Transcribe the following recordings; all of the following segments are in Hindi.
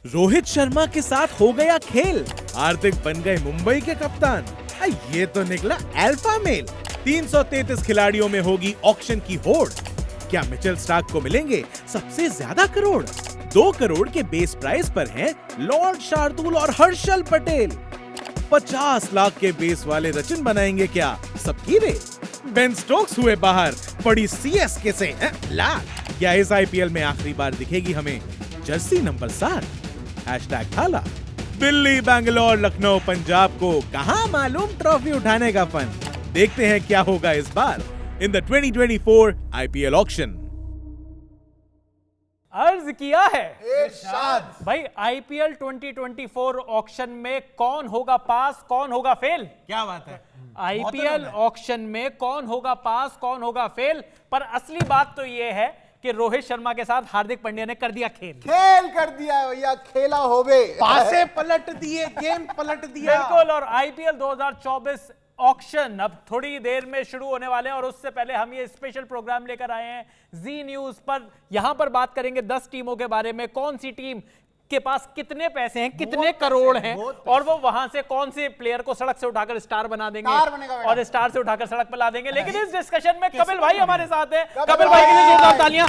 रोहित शर्मा के साथ हो गया खेल, हार्दिक बन गए मुंबई के कप्तान। ये तो निकला अल्फा मेल। 333 खिलाड़ियों में होगी ऑक्शन की होड़। क्या मिचेल स्टार्क को मिलेंगे सबसे ज्यादा करोड़? 2 करोड़ के बेस प्राइस पर हैं लॉर्ड शार्दुल और हर्षल पटेल। 50 लाख के बेस वाले रचिन बनाएंगे क्या सबकी रे? बेन स्टोक्स हुए बाहर, पड़ी सीएसके से लाख। क्या इस आईपीएल में आखिरी बार दिखेगी हमें जर्सी नंबर 7? हैशटैग थाला। दिल्ली, बैंगलोर, लखनऊ, पंजाब को कहां मालूम ट्रॉफी उठाने का फन। देखते हैं क्या होगा इस बार इन द 2024 आईपीएल ऑक्शन। अर्ज किया है इरशाद। भाई, आईपीएल 2024 ऑक्शन में कौन होगा पास, कौन होगा फेल? क्या बात है। आईपीएल ऑक्शन में कौन होगा पास, कौन होगा फेल? पर असली बात तो यह है कि रोहित शर्मा के साथ हार्दिक पांड्या ने कर दिया खेल। खेल कर दिया है भैया, खेला होवे। पासे पलट दिए, गेम पलट दिया। बिल्कुल। और आईपीएल 2024 ऑक्शन अब थोड़ी देर में शुरू होने वाले हैं और उससे पहले हम ये स्पेशल प्रोग्राम लेकर आए हैं जी न्यूज पर। यहां पर बात करेंगे 10 टीमों के बारे में, कौन सी टीम के पास कितने पैसे हैं, कितने करोड़ हैं, और वो वहां से कौन से प्लेयर को सड़क से उठाकर स्टार बना देंगे और स्टार से उठाकर सड़क पर ला देंगे। लेकिन इस डिस्कशन में कपिल भाई हमारे साथ हैं। कपिल भाई के लिए जोरदार तालियां।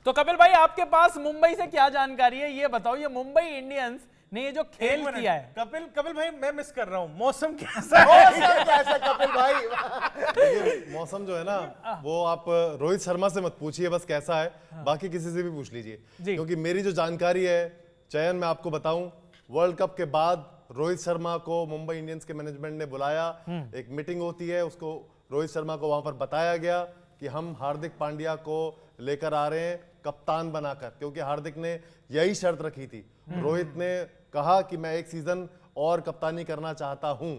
तो कपिल भाई, आपके पास मुंबई से क्या जानकारी है, ये बताओ। ये मुंबई इंडियंस ने ये जो खेल किया है, कपिल भाई मैं मिस कर रहा हूँ। मौसम कैसा है? कैसा कपिल भाई? मौसम जो है ना, वो आप रोहित शर्मा से मत पूछिए बस कैसा है, बाकी किसी से भी पूछ लीजिए। क्योंकि मेरी जो जानकारी है चयन, मैं आपको बताऊं, वर्ल्ड कप के बाद रोहित शर्मा को मुंबई इंडियंस के मैनेजमेंट ने बुलाया, एक मीटिंग होती है, उसको रोहित शर्मा को वहां पर बताया गया कि हम हार्दिक पांड्या को लेकर आ रहे हैं कप्तान बनाकर, क्योंकि हार्दिक ने यही शर्त रखी थी। रोहित ने कहा कि मैं एक सीजन और कप्तानी करना चाहता हूं,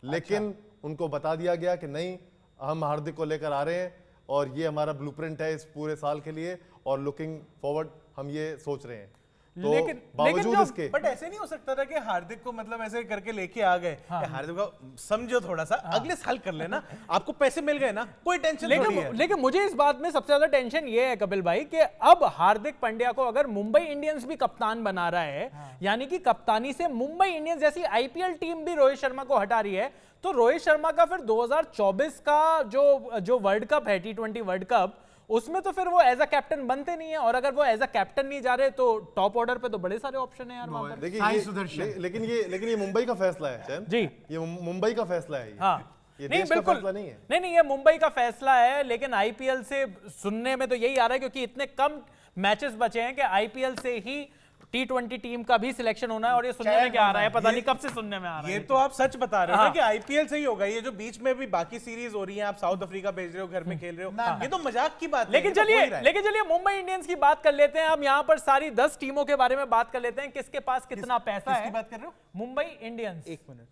लेकिन उनको बता दिया गया कि नहीं, हम हार्दिक को लेकर आ रहे हैं और ये हमारा ब्लूप्रिंट है इस पूरे साल के लिए, और लुकिंग फॉरवर्ड हम ये सोच रहे हैं। तो बावजूद इसके, बट ऐसे नहीं हो सकता था कि हार्दिक को मतलब ऐसे करके लेके आ गए। हार्दिक को समझो थोड़ा सा, अगले साल कर लेना, आपको पैसे मिल गए ना, कोई टेंशन थोड़ी है। लेकिन मुझे इस बात में सबसे ज्यादा टेंशन ये है कपिल भाई कि अब हार्दिक पांड्या को अगर मुंबई इंडियंस भी कप्तान बना रहा है, यानी कि कप्तानी से मुंबई इंडियंस जैसी आईपीएल टीम भी रोहित शर्मा को हटा रही है, तो रोहित शर्मा का फिर 2024 का जो वर्ल्ड कप है, T20 वर्ल्ड कप, उसमें तो फिर वो एज अ कैप्टन बनते नहीं है। और अगर वो एज अ कैप्टन नहीं जा रहे तो टॉप ऑर्डर पे तो बड़े सारे ऑप्शन है यार वहां पर। देखिए लेकिन ये मुंबई का फैसला है चैन जी, ये मुंबई का फैसला है। हाँ, ये नहीं देश का फैसला नहीं है। नहीं, ये मुंबई का फैसला है। लेकिन आईपीएल से सुनने में तो यही आ रहा है, क्योंकि इतने कम मैचेस बचे हैं कि आईपीएल से ही T20 टीम का भी सिलेक्शन होना है। और ये सुनने में क्या आ रहा है, पता नहीं कब से सुनने में आ रहा है। ये तो आप सच बता रहे हो ना कि आईपीएल से ही होगा। ये जो बीच में भी बाकी सीरीज हो रही है, आप साउथ अफ्रीका भेज रहे हो, घर में खेल रहे हो, ये तो मजाक की बात है। लेकिन चलिए मुंबई इंडियंस की बात कर लेते हैं। हम यहाँ पर सारी 10 टीमों के बारे में बात कर लेते हैं, किसके पास कितना पैसा है। बात कर रहे हो? मुंबई इंडियंस। 1 मिनट।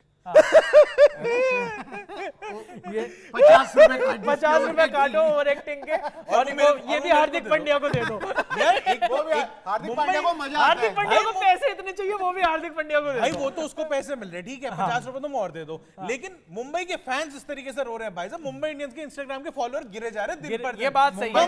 ये 50 रुपए काटो ओवर एक्टिंग के, और ये भी हार्दिक पांड्या को दे दो यार। हार्दिक पांड्या को मजा आता है। हार्दिक पांड्या को पैसे इतने चाहिए, वो भी हार्दिक पांड्या को दे दो भाई। वो तो उसको पैसे मिल रहे, ठीक है, 50 रुपए तुम और दे दो। लेकिन मुंबई के फैंस इस तरीके से रो रहे हैं भाई साहब। मुंबई इंडियंस के इंस्टाग्राम के फॉलोअर गिरे जा रहे हैं दिन पर दिन। ये बात सही है।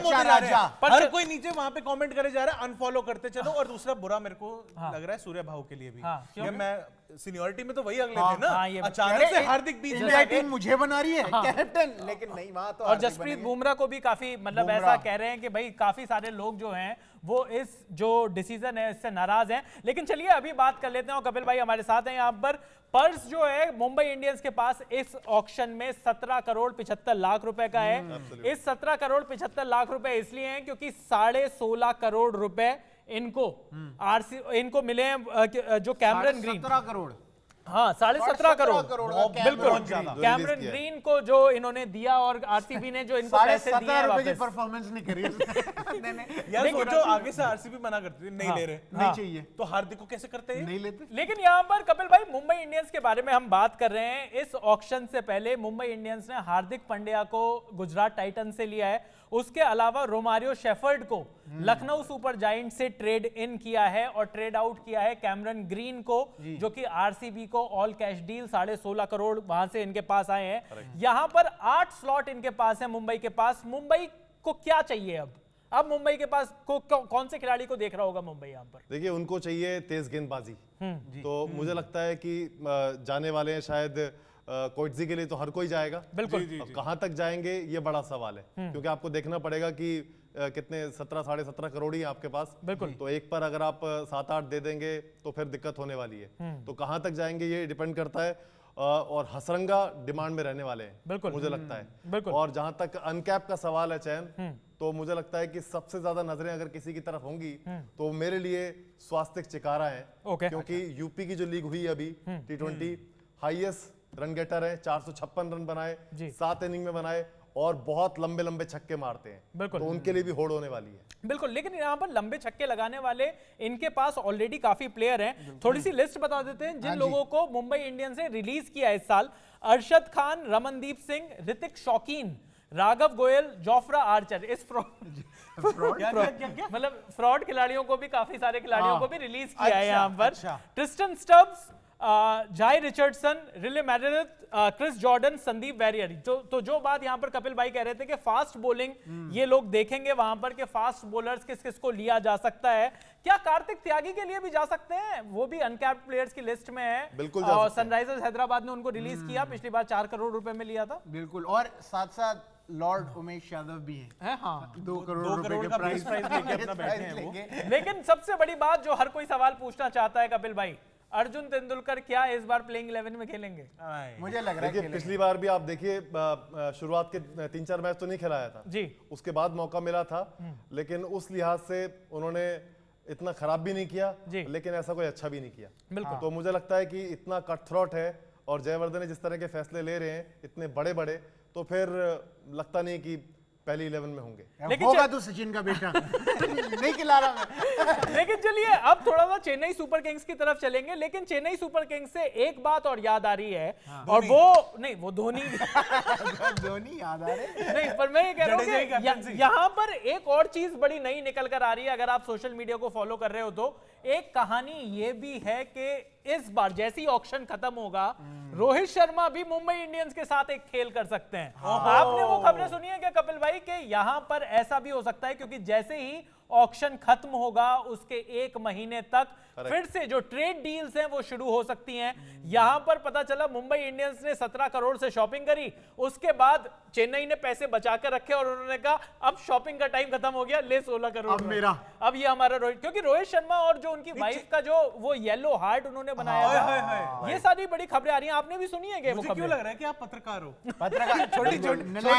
हर कोई नीचे वहां पे कमेंट करे जा रहा है, अनफॉलो करते चलो। और दूसरा बुरा मेरे को लग रहा है सूर्य भाव के लिए भी। मैं सीनियरिटी में तो वही अगले थे ना, अचानक से हार्दिक बीच में टीम मुझे बना रही है कैप्टन, लेकिन नहीं, वहां तो और जसप्रीत बुमराह को भी काफी मतलब ऐसा कह रहे हैं कि भाई काफी सारे लोग जो हैं वो इस जो डिसीजन है इससे नाराज हैं। लेकिन चलिए अभी बात कर लेते हैं, और कपिल भाई हमारे साथ हैं यहाँ पर। पर्स जो है मुंबई इंडियंस के पास इस ऑक्शन में 17 करोड़ 75 लाख रुपए का है। इस 17 करोड़ 75 लाख रुपए इसलिए हैं क्योंकि 16.5 करोड़ रुपए इनको मिले हैं जो कैमरन ग्रीन। 17 करोड़, हाँ, 17.5 करोड़ बिल्कुल। कैमरन किया ग्रीन को जो इन्होंने दिया, और आरसीबी ने जो इनको पैसे दिए हैं रुपए की वापस। परफॉर्मेंस नहीं करी यार सोचो, आगे से आरसीबी मना करती थी, नहीं ले रहे, नहीं चाहिए, तो हार्दिक को कैसे करते हैं? नहीं लेते। लेकिन यहाँ पर कपिल भाई मुंबई इंडियंस के बारे में हम बात कर रहे हैं। इस ऑक्शन से पहले मुंबई इंडियंस ने हार्दिक पांड्या को गुजरात टाइटंस से लिया है। उसके अलावा रोमारियो शेफर्ड को लखनऊ सुपर जायंट से ट्रेड इन किया है, और ट्रेड आउट किया है कैमरन ग्रीन को, जो कि आरसीबी को ऑल कैश डील 16.5 करोड़ वहां से इनके पास आए हैं। यहां पर 8 स्लॉट इनके पास है मुंबई के पास। मुंबई को क्या चाहिए अब? अब मुंबई के पास कौन से खिलाड़ी को देख रहा होगा मुंबई यहाँ पर? देखिए, उनको चाहिए तेज गेंदबाजी। तो मुझे लगता है कि जाने वाले हैं शायद कोइट्जी के लिए तो हर कोई जाएगा। बिल्कुल। कहां तक जाएंगे ये बड़ा सवाल है, क्योंकि आपको देखना पड़ेगा कि कितने 17 साढ़े 17 करोड़ ही आपके पास। बिल्कुल। तो एक पर अगर आप 7-8 दे देंगे तो फिर दिक्कत होने वाली है। तो कहां तक जाएंगे ये डिपेंड करता है। और हसरंगा डिमांड में रहने वाले हैं, बिल्कुल मुझे लगता है। बिल्कुल। और जहां तक अनकैप का सवाल है चयन, तो मुझे लगता है कि सबसे ज्यादा नजरें अगर किसी की तरफ होंगी तो मेरे लिए स्वास्तिक चिकारा है। क्योंकि यूपी की जो लीग हुई अभी T20, हाईएस्ट रन गेटर है, 456 रन बनाए, 7 इनिंग में बनाए और बहुत लंबे लंबे छक्के मारते हैं। तो उनके लिए भी होड़ होने वाली है। बिल्कुल। लेकिन यहाँ पर लंबे छक्के लगाने वाले इनके पास ऑलरेडी काफी प्लेयर हैं। थोड़ी सी लिस्ट बता देते हैं जिन लोगों को मुंबई इंडियंस ने रिलीज किया इस साल। अरशद खान, रमनदीप सिंह, ऋतिक शौकीन, राघव गोयल, जोफ्रा आर्चर। इस मतलब फ्रॉड खिलाड़ियों को भी, काफी सारे खिलाड़ियों को भी रिलीज किया है यहाँ पर। Tristan Stubbs, Jhye Richardson, Riley Meredith, Chris Jordan, Sandeep Warrier. तो जो बात यहां पर कपिल भाई कह रहे थे कि फास्ट बॉलिंग ये लोग देखेंगे वहां पर कि फास्ट बॉलर्स किस किस को लिया जा सकता है। क्या कार्तिक त्यागी के लिए भी जा सकते हैं? वो भी अनकैप्ड प्लेयर्स की लिस्ट में है। बिल्कुल। और सनराइजर्स हैदराबाद ने उनको रिलीज किया, पिछली बार 4 करोड़ रुपए में लिया था। बिल्कुल। और साथ साथ लॉर्ड उमेश यादव भी है। हाँ, 2 करोड़ रुपए का प्राइस लेके अपना बैठे हैं वो। लेकिन सबसे बड़ी बात जो हर कोई सवाल पूछना चाहता है कपिल भाई, अर्जुन तेंदुलकर क्या इस बार प्लेइंग 11 में खेलेंगे? मुझे लग रहा है पिछली बार भी आप देखिए, शुरुआत के 3-4 मैच तो नहीं खिलाया था जी, उसके बाद मौका मिला था, लेकिन उस लिहाज से उन्होंने इतना खराब भी नहीं किया, लेकिन ऐसा कोई अच्छा भी नहीं किया। बिल्कुल। तो मुझे लगता है कि इतना कट थ्रोट है और जयवर्धन जिस तरह के फैसले ले रहे हैं इतने बड़े बड़े, तो फिर लगता नहीं कि पहली 11 में होंगे। लेकिन होगा तो सचिन का बेटा नहीं खिला रहा मैं। लेकिन चलिए अब थोड़ा सा चेन्नई सुपर किंग्स की तरफ चलेंगे। लेकिन चेन्नई सुपर किंग्स से एक बात और याद आ रही है, और वो नहीं, वो धोनी धोनी याद आ रहे नहीं, पर मैं ये कह रहा हूँ कि यहाँ पर एक और चीज बड़ी नई निकल कर आ रही है। अगर आप सोशल मीडिया को फॉलो कर रहे हो तो एक कहानी ये भी है कि इस बार जैसी ऑक्शन खत्म होगा, रोहित शर्मा भी मुंबई इंडियंस के साथ एक खेल कर सकते हैं। आपने वो खबरें सुनी है क्या कपिल भाई कि यहां पर ऐसा भी हो सकता है, क्योंकि जैसे ही ऑक्शन खत्म होगा उसके 1 महीने तक फिर से जो ट्रेड डील्स हैं वो शुरू हो सकती हैं। यहां पर पता चला मुंबई इंडियंस ने 17 करोड़ से शॉपिंग करी, उसके बाद चेन्नई ने पैसे बचा कर रखे और उन्होंने कहा अब शॉपिंग का टाइम खत्म हो गया, ले 16 करोड़ अब मेरा, अब ये हमारा रोहित। क्योंकि रोहित शर्मा और जो उनकी वाइफ का जो वो येलो हार्ट उन्होंने बनाया था, ये सारी बड़ी खबरें आ रही हैं। आपने भी सुनी है? मुझे क्यों लग रहा है कि आप पत्रकार हो? पत्रकार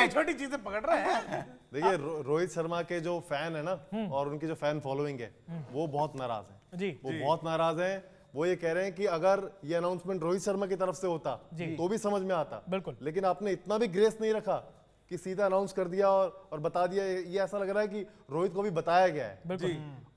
छोटी चीजें पकड़ रहे हैं। देखिए, रोहित शर्मा के जो फैन है ना और उनकी जो फैन फॉलोइंग है वो बहुत नाराज है जी। वो बहुत नाराज हैं। वो ये कह रहे हैं कि अगर ये अनाउंसमेंट रोहित शर्मा की तरफ से होता तो भी समझ में आता, बिल्कुल, लेकिन आपने इतना भी ग्रेस नहीं रखा कि सीधा अनाउंस कर दिया और बता दिया। ये ऐसा लग रहा है कि रोहित को भी बताया गया है,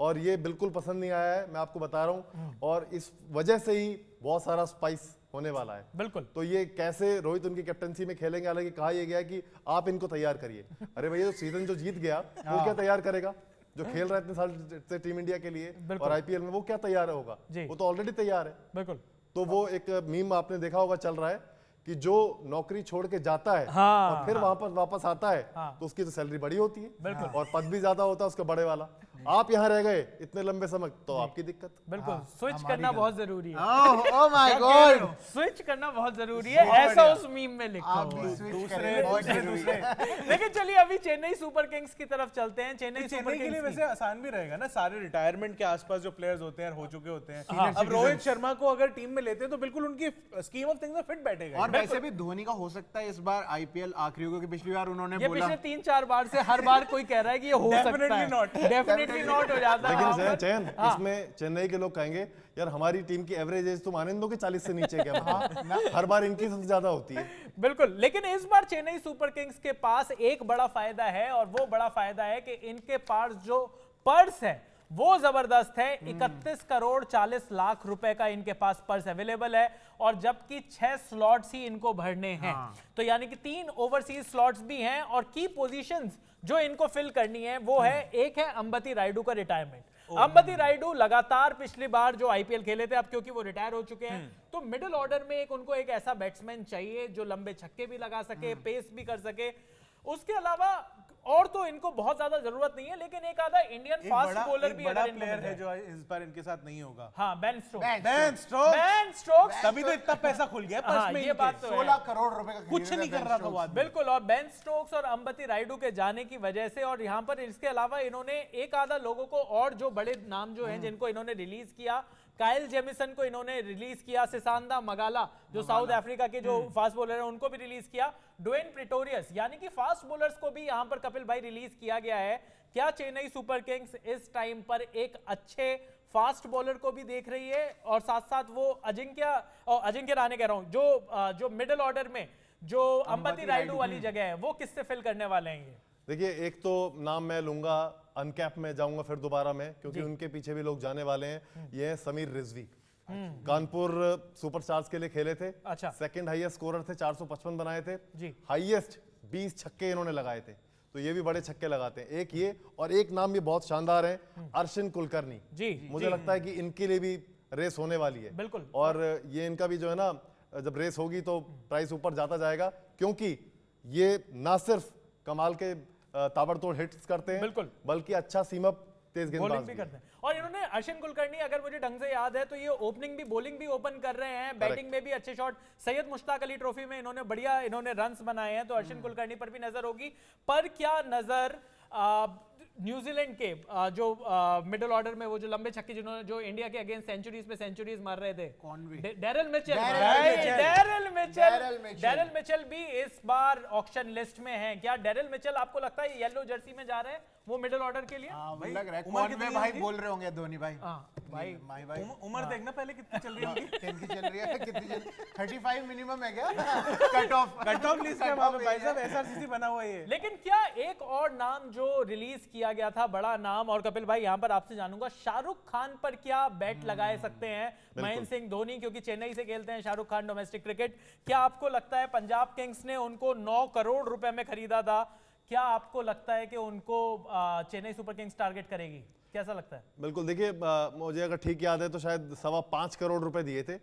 और ये बिल्कुल पसंद नहीं आया है, मैं आपको बता रहा हूँ। और इस वजह से ही बहुत सारा स्पाइस होने वाला है। बिल्कुल। तो ये कैसे रोहित उनकी कैप्टनसी में खेलेंगे, हालांकि कहा यह गया है कि आप इनको तैयार करिए। अरे भैया, जो सीजन जो जीत गया वो क्या तैयार करेगा? जो खेल रहा है इतने साल से टीम इंडिया के लिए और आईपीएल में, वो क्या तैयार होगा? वो तो ऑलरेडी तैयार है। बिल्कुल। तो वो एक मीम आपने देखा होगा चल रहा है कि जो नौकरी छोड़ के जाता है और फिर वापस आता है तो उसकी तो सैलरी बड़ी होती है और पद भी ज्यादा होता है उसका बड़े वाला। आप यहाँ रह गए इतने लंबे समय, तो आपकी दिक्कत। बिल्कुल, स्विच करना बहुत जरूरी है। ओह माय गॉड, स्विच करना बहुत जरूरी है, ऐसा उस मीम में लिखा हुआ है। दूसरे लेकिन चलिए अभी चेन्नई सुपर किंग्स की तरफ चलते हैं। चेन्नई सुपर के लिए किंग्स वैसे आसान भी रहेगा ना, सारे रिटायरमेंट के आसपास जो प्लेयर्स होते हैं हो चुके होते हैं। अब रोहित शर्मा को अगर टीम में लेते हैं तो बिल्कुल उनकी स्कीम ऑफ थिंग्स में फिट बैठेगा। और वैसे भी धोनी का हो सकता है इस बार आईपीएल आखिरी होगा, कि पिछली बार उन्होंने ये बोला, पिछले 3-4 बार से हर बार कोई कह रहा है कि ये हो सकता है, डेफिनेटली नॉट हो जाता है। लेकिन चयन इसमें चेन्नई के लोग कहेंगे यार हमारी टीम की एवरेज एज तुम आने दो कि 40 से नीचे क्या? हर बार इनकी सबसे ज्यादा होती है। बिल्कुल। लेकिन इस बार चेन्नई सुपर किंग्स के पास एक बड़ा फायदा है, और वो बड़ा फायदा है कि इनके पास जो पर्स है वो जबरदस्त है। 31 करोड़ 40 लाख रुपए का इनके पास पर्स अवेलेबल है, और जबकि 6 स्लॉट्स ही इनको भरने हैं। तो यानी कि 3 ओवरसीज स्लॉट्स भी हैं, और की पोजीशंस जो इनको फिल करनी है वो है, एक है अंबती रायडू का रिटायरमेंट। अंबती रायडू लगातार पिछली बार जो आईपीएल खेले थे, अब क्योंकि वो रिटायर हो चुके हैं, तो मिडिल ऑर्डर में उनको एक ऐसा बैट्समैन चाहिए जो लंबे छक्के भी लगा सके, पेस भी कर सके। उसके अलावा और तो इनको बहुत ज्यादा जरूरत नहीं है, लेकिन एक आधा इंडियन फास्ट बॉलर भी बड़ा प्लेयर है जो इस बार इनके साथ नहीं होगा। हाँ, बेन स्टोक्स। तभी तो इतना पैसा खुल गया पर्स में। ये बात तो 16 करोड़ रुपए का कुछ नहीं कर रहा था वो आदमी। बिल्कुल, और बेन स्टोक्स और अंबती रायडू के जाने की वजह से, और यहाँ पर इसके अलावा इन्होंने एक आधा लोगों को और जो बड़े नाम जो हैं जिनको इन्होंने रिलीज किया, काइल जेमिसन को इन्होंने रिलीज किया, सिसांदा मगाला जो साउथ अफ्रीका के जो फास्ट बॉलर हैं उनको भी रिलीज किया, ड्वेन प्रिटोरियस, यानी कि फास्ट बॉलर्स को भी यहां पर कपिल भाई रिलीज किया गया है। क्या चेन्नई सुपर किंग्स इस टाइम पर एक अच्छे फास्ट बॉलर को भी देख रही है, और साथ साथ वो अजिंक्य रहाणे कह रहा हूं, जो मिडिल ऑर्डर में जो अंबती रायडू वाली जगह है वो किससे फिल करने वाले हैं ये? देखिए, एक तो नाम मैं लूंगा, अनकैप में जाऊंगा फिर दोबारा में, क्योंकि उनके पीछे भी लोग जाने वाले हैं। ये है समीर रिजवी, कानपुर सुपरस्टार्स के लिए खेले थे। अच्छा। सेकंड हाईएस्ट स्कोरर थे, 455 बनाए थे जी। हाईएस्ट 20 छक्के इन्होंने लगाए थे, तो ये भी बड़े छक्के लगाते हैं। एक ये, और एक नाम ये बहुत शानदार है, अर्शिन कुलकर्णी जी। मुझे लगता है कि इनके लिए भी रेस होने वाली है। बिल्कुल। और ये इनका भी जो है ना, जब रेस होगी तो प्राइस ऊपर जाता जाएगा, क्योंकि ये ना सिर्फ कमाल के ताबड़तोड़ हिट्स करते हैं, बिल्कुल, बल्कि अच्छा सीम अप तेज गेंदबाज भी करते हैं। और इन्होंने अर्शिन कुलकर्णी, अगर मुझे ढंग से याद है तो ये ओपनिंग भी बॉलिंग भी ओपन कर रहे हैं, बैटिंग में भी अच्छे शॉट। सैयद मुश्ताक अली ट्रॉफी में इन्होंने बढ़िया रन्स बनाए हैं, तो अर्शिन कुलकर्णी पर भी नजर होगी। पर क्या नजर न्यूजीलैंड के जो मिडिल ऑर्डर में वो जो लंबे छक्के जिन्होंने जो इंडिया के अगेंस्ट सेंचुरीज पे सेंचुरीज मार रहे थे, डैरेल मिचेल भी इस बार ऑक्शन लिस्ट में है। क्या डैरेल मिचेल आपको लगता है येलो जर्सी में जा रहे हैं वो मिडिल ऑर्डर के लिए? लग रहा है कॉनवे भाई बोल रहे होंगे, धोनी भाई। भाई उम्र देखना पहले कितनी चल रही होगी। कितनी चल रही है, कितनी चल 35 मिनिमम है क्या? कट ऑफ लिस्ट है वहां पे भाई साहब, एसआरसीसी बना हुआ है ये। लेकिन क्या एक और नाम जो रिलीज किया गया था, बड़ा नाम, और कपिल भाई यहां पर आपसे जानूंगा, शाहरुख खान पर क्या बेट लगाए सकते हैं महेंद्र सिंह धोनी, क्योंकि चेन्नई से खेलते हैं शाहरुख खान डोमेस्टिक क्रिकेट। क्या आपको लगता है पंजाब किंग्स ने उनको 9 करोड़ रुपए में खरीदा था, क्या आपको लगता है कि उनको चेन्नई सुपर किंग्स टारगेट करेगी? कैसा लगता है? बिल्कुल, देखिए मुझे अगर ठीक याद है तो शायद 5.25 करोड़ रुपए दिए थे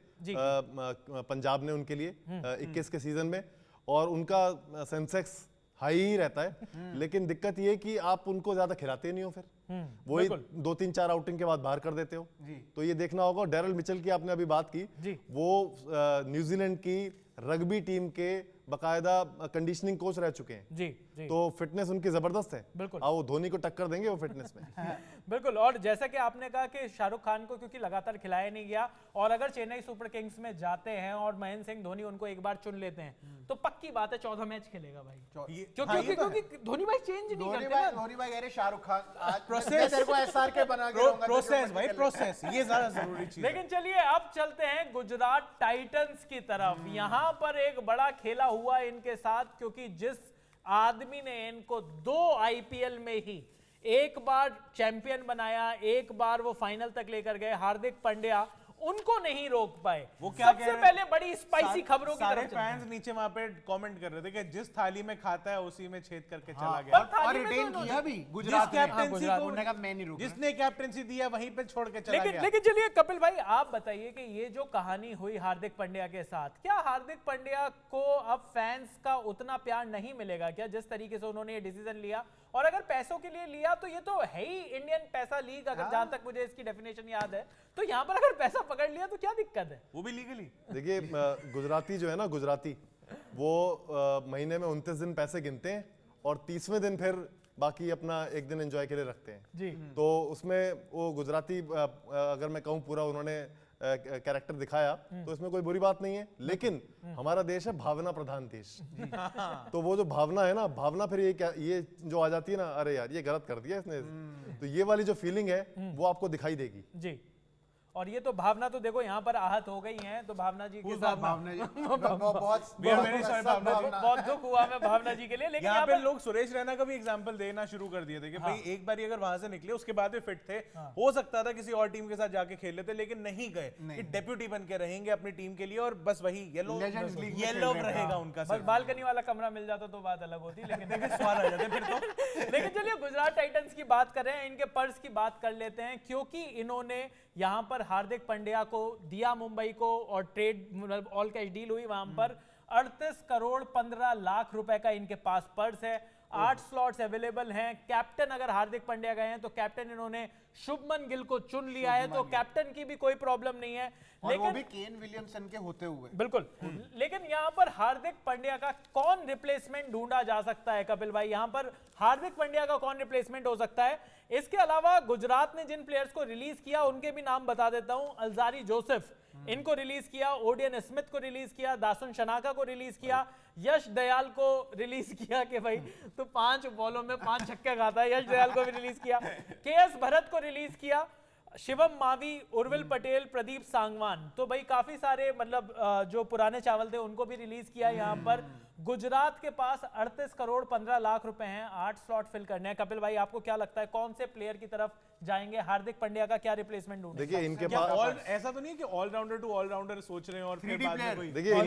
पंजाब ने उनके लिए 21 के सीजन में, और उनका सेंसेक्स हाई ही रहता है। लेकिन दिक्कत ये कि आप उनको ज्यादा खिलाते नहीं हो, फिर वही 2-3-4 आउटिंग के बाद बाहर कर देते हो। तो ये देखना होगा। डैरेल मिचेल की आपने अभी बात की, वो न्यूजीलैंड की रग्बी टीम के बकायदा कंडीशनिंग कोच रह चुके हैं जी। तो फिटनेस उनकी जबरदस्त है। बिल्कुल, वो धोनी को टक्कर देंगे वो फिटनेस में। बिल्कुल। और जैसा कि आपने कहा कि शाहरुख खान को क्योंकि लगातार खिलाया नहीं गया, और अगर चेन्नई सुपर किंग्स में जाते हैं और महेंद्र सिंह धोनी उनको एक बार चुन लेते हैं तो पक्की बात है 14 मैच खेलेगा भाई, क्योंकि धोनी भाई चेंज नहीं करते। धोनी भाई कह रहे शाहरुख खान आज प्रोसेस तेरे को एसआरके बना के दूंगा, प्रोसेस भाई, प्रोसेस ये ज्यादा जरूरी चीज है। लेकिन चलिए अब चलते हैं गुजरात टाइटंस की तरफ। यहां पर एक बड़ा खेला हुआ इनके साथ, क्योंकि जिस आदमी ने इनको 2 आईपीएल में ही एक बार चैंपियन बनाया, एक बार वो फाइनल तक लेकर गए, हार्दिक पांड्या, उनको नहीं रोक पाए। वो क्या सबसे पहले बड़ी स्पाइसी खबरों की सारे तरफ फैंस नीचे वहां पे कमेंट कर रहे थे कि जिस थाली में खाता है उसी में छेद करके चला गया। और रिटेन किया भी गुजरात कैप्टेंसी को, उन्होंने कहा मैं नहीं रुकूंगा, जिसने कैप्टेंसी दिया वहीं पे छोड़ के चला गया। लेकिन चलिए कपिल भाई आप बताइए कि ये जो कहानी हुई हार्दिक पांड्या के साथ, क्या हार्दिक पांड्या को अब फैंस का उतना प्यार नहीं मिलेगा क्या, जिस तरीके से उन्होंने ये डिसीजन लिया? और अगर पैसों के लिए लिया तो ये तो है ही इंडियन पैसा लीग, अगर जहां तक मुझे इसकी डेफिनेशन याद है, तो यहां पर अगर पैसा पकड़ लिया तो क्या दिक्कत है? वो भी लीगली। देखिए गुजराती जो है ना, गुजराती वो महीने में 29 दिन पैसे गिनते हैं और 30वें दिन फिर बाकी अपना एक दिन एंजॉय के लिए रखते हैं जी। तो उसमें वो गुजराती अगर मैं कहूँ पूरा उन्होंने कैरेक्टर दिखाया तो इसमें कोई बुरी बात नहीं है। लेकिन हमारा देश है भावना प्रधान देश तो वो जो भावना है ना, भावना फिर ये जो आ जाती है ना, अरे यार ये गलत कर दिया इसने, तो ये वाली जो फीलिंग है वो आपको दिखाई देगी जी। और ये तो भावना तो देखो यहाँ पर आहत हो गई हैं, तो भावना जी के साथ बहुत दुख हुआ मैं भावना जी के लिए। लेकिन यहाँ पे लोग सुरेश रैना का भी एग्जांपल देना शुरू कर दिए थे कि भाई एक बार अगर वहां से निकले उसके बाद भी फिट थे, हो सकता था किसी और टीम के साथ जाके खेल लेते, लेकिन नहीं गए कि डेप्यूटी बन के रहेंगे अपनी टीम के लिए और बस वही येलो रहेगा उनका। बस बालकनी वाला कमरा मिल जाता तो बात अलग होती, लेकिन सवाल आ जाते फिर तो। लेकिन चलिए गुजरात टाइटंस की बात कर रहे हैं, इनके पर्स की बात कर लेते हैं, क्योंकि इन्होंने यहां पर हार्दिक पांड्या को दिया मुंबई को और ट्रेड ऑल कैश डील हुई वहां पर 38 करोड़ 15 लाख रुपए का इनके पास पर्स है। 8 स्लॉट्स अवेलेबल हैं। कैप्टन अगर हार्दिक पांड्या गए हैं तो कैप्टन इन्होंने शुभमन गिल को चुन लिया है, तो कैप्टन की भी कोई प्रॉब्लम नहीं है। और वो भी केन विलियमसन के होते हुए। बिल्कुल, लेकिन यहाँ पर हार्दिक पांड्या का कौन रिप्लेसमेंट ढूंढा जा सकता है कपिल भाई? यहाँ पर हार्दिक पांड्या का कौन रिप्लेसमेंट हो सकता है? इसके अलावा गुजरात ने जिन प्लेयर्स को रिलीज किया उनके भी नाम बता देता हूं। अल्जारी जोसेफ इनको रिलीज किया, ओडियन स्मिथ को रिलीज किया, दासुन शनाका को रिलीज किया, यश दयाल को रिलीज किया कि भाई तो 5 बॉलों में 5 छक्के खाता है, यश दयाल को भी रिलीज किया, केएस भरत को रिलीज किया, शिवम मावी, उर्विल पटेल, प्रदीप सांगवान। तो भाई काफी सारे मतलब जो पुराने चावल थे उनको भी रिलीज किया। यहाँ पर गुजरात के पास 38 करोड़ 15 लाख रुपए हैं, 8 स्लॉट फिल करने हैं। कपिल भाई आपको क्या लगता है कौन से प्लेयर की तरफ जाएंगे? हार्दिक पांड्या का क्या रिप्लेसमेंट ढूंढेंगे? देखिए इनके क्या पास ऐसा तो नहीं है कि ऑलराउंडर टू ऑलराउंडर सोच रहे हैं और फिर 3D बाद में player। कोई देखिए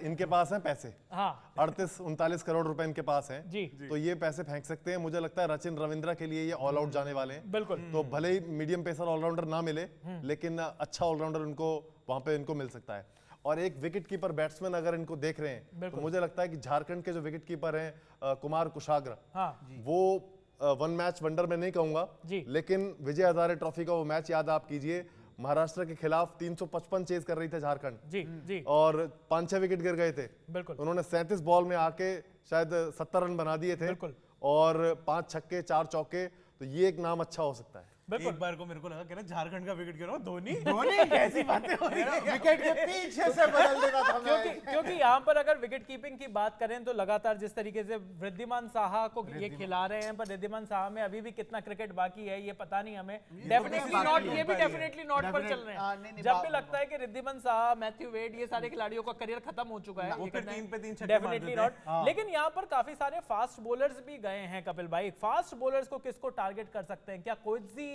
इनके पास हैं पैसे, हाँ 38-39 करोड़ रुपए इनके पास हैं जी, तो ये पैसे फेंक सकते हैं। मुझे लगता है रचिन रविंद्रा के लिए ये ऑल आउट जाने वाले हैं। बिल्कुल। तो भले ही मीडियम पेसर ऑलराउंडर ना मिले लेकिन अच्छा ऑलराउंडर उनको वहां पे इनको मिल सकता है। और एक विकेट कीपर बैट्समैन अगर इनको देख रहे हैं तो मुझे लगता है कि झारखंड के जो विकेट कीपर हैं कुमार कुशाग्र, हाँ वो वन मैच वंडर में नहीं कहूंगा जी। लेकिन विजय हजारे ट्रॉफी का वो मैच याद आप कीजिए, महाराष्ट्र के खिलाफ 355 चेज कर रही थी झारखंड जी जी और 5-6 विकेट गिर गए थे। बिल्कुल उन्होंने 37 बॉल में आके शायद 70 रन बना दिए थे बिल्कुल। और 5 छक्के 4 चौके, तो ये एक नाम अच्छा हो सकता है। एक बार को मेरे को लगा कि ना झारखंड का विकेट गिरा धोनी धोनी कैसी बातें हो रही है? विकेट के पीछे से बदल देगा था क्योंकि यहाँ पर अगर विकेट कीपिंग की बात करें तो लगातार जिस तरीके से वृद्धिमान साहा को ये खिला रहे हैं, पर वृद्धिमान साहा में अभी भी कितना क्रिकेट बाकी है ये पता नहीं हमें। डेफिनेटली नॉट, ये भी डेफिनेटली नॉट पर चल रहे हैं। जब भी लगता है कि वृद्धिमान साहा, मैथ्यू वेड, ये सारे खिलाड़ियों का करियर खत्म हो चुका है, वो फिर 3 पे 3 छक्के डेफिनेटली नॉट। लेकिन यहाँ पर काफी सारे फास्ट बॉलर्स भी गए हैं कपिल भाई। फास्ट बॉलर्स को किसको टारगेट कर सकते हैं? क्या कोई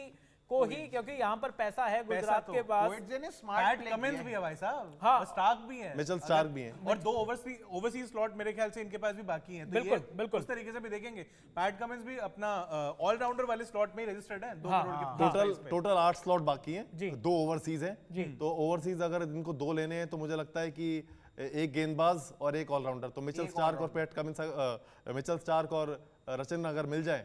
को ही, क्योंकि यहाँ पर पैसा है गुजरात के पास। पैट कमिंस भी है भाई साहब, हाँ। और स्टार्क भी है, मिचेल स्टार्क भी हैं और 2 ओवरसीज स्लॉट मेरे ख्याल से इनके पास भी बाकी हैं। तो बिल्कुल, ये बिल्कुल। उस तरीके से भी देखेंगे। पैट कमिंस भी अपना ऑलराउंडर वाले स्लॉट में ही रजिस्टर्ड है, 2 हाँ, करोड़ हाँ, के टोटल 8 स्लॉट बाकी जी। हैं, 2 ओवरसीज हैं। तो ओवरसीज अगर इनको 2 लेने हैं तो मुझे लगता है कि एक गेंदबाज और एक ऑलराउंडर, तो मिचेल स्टार्क और पैट कमिंस, मिचेल स्टार्क और रचिन अगर मिल जाए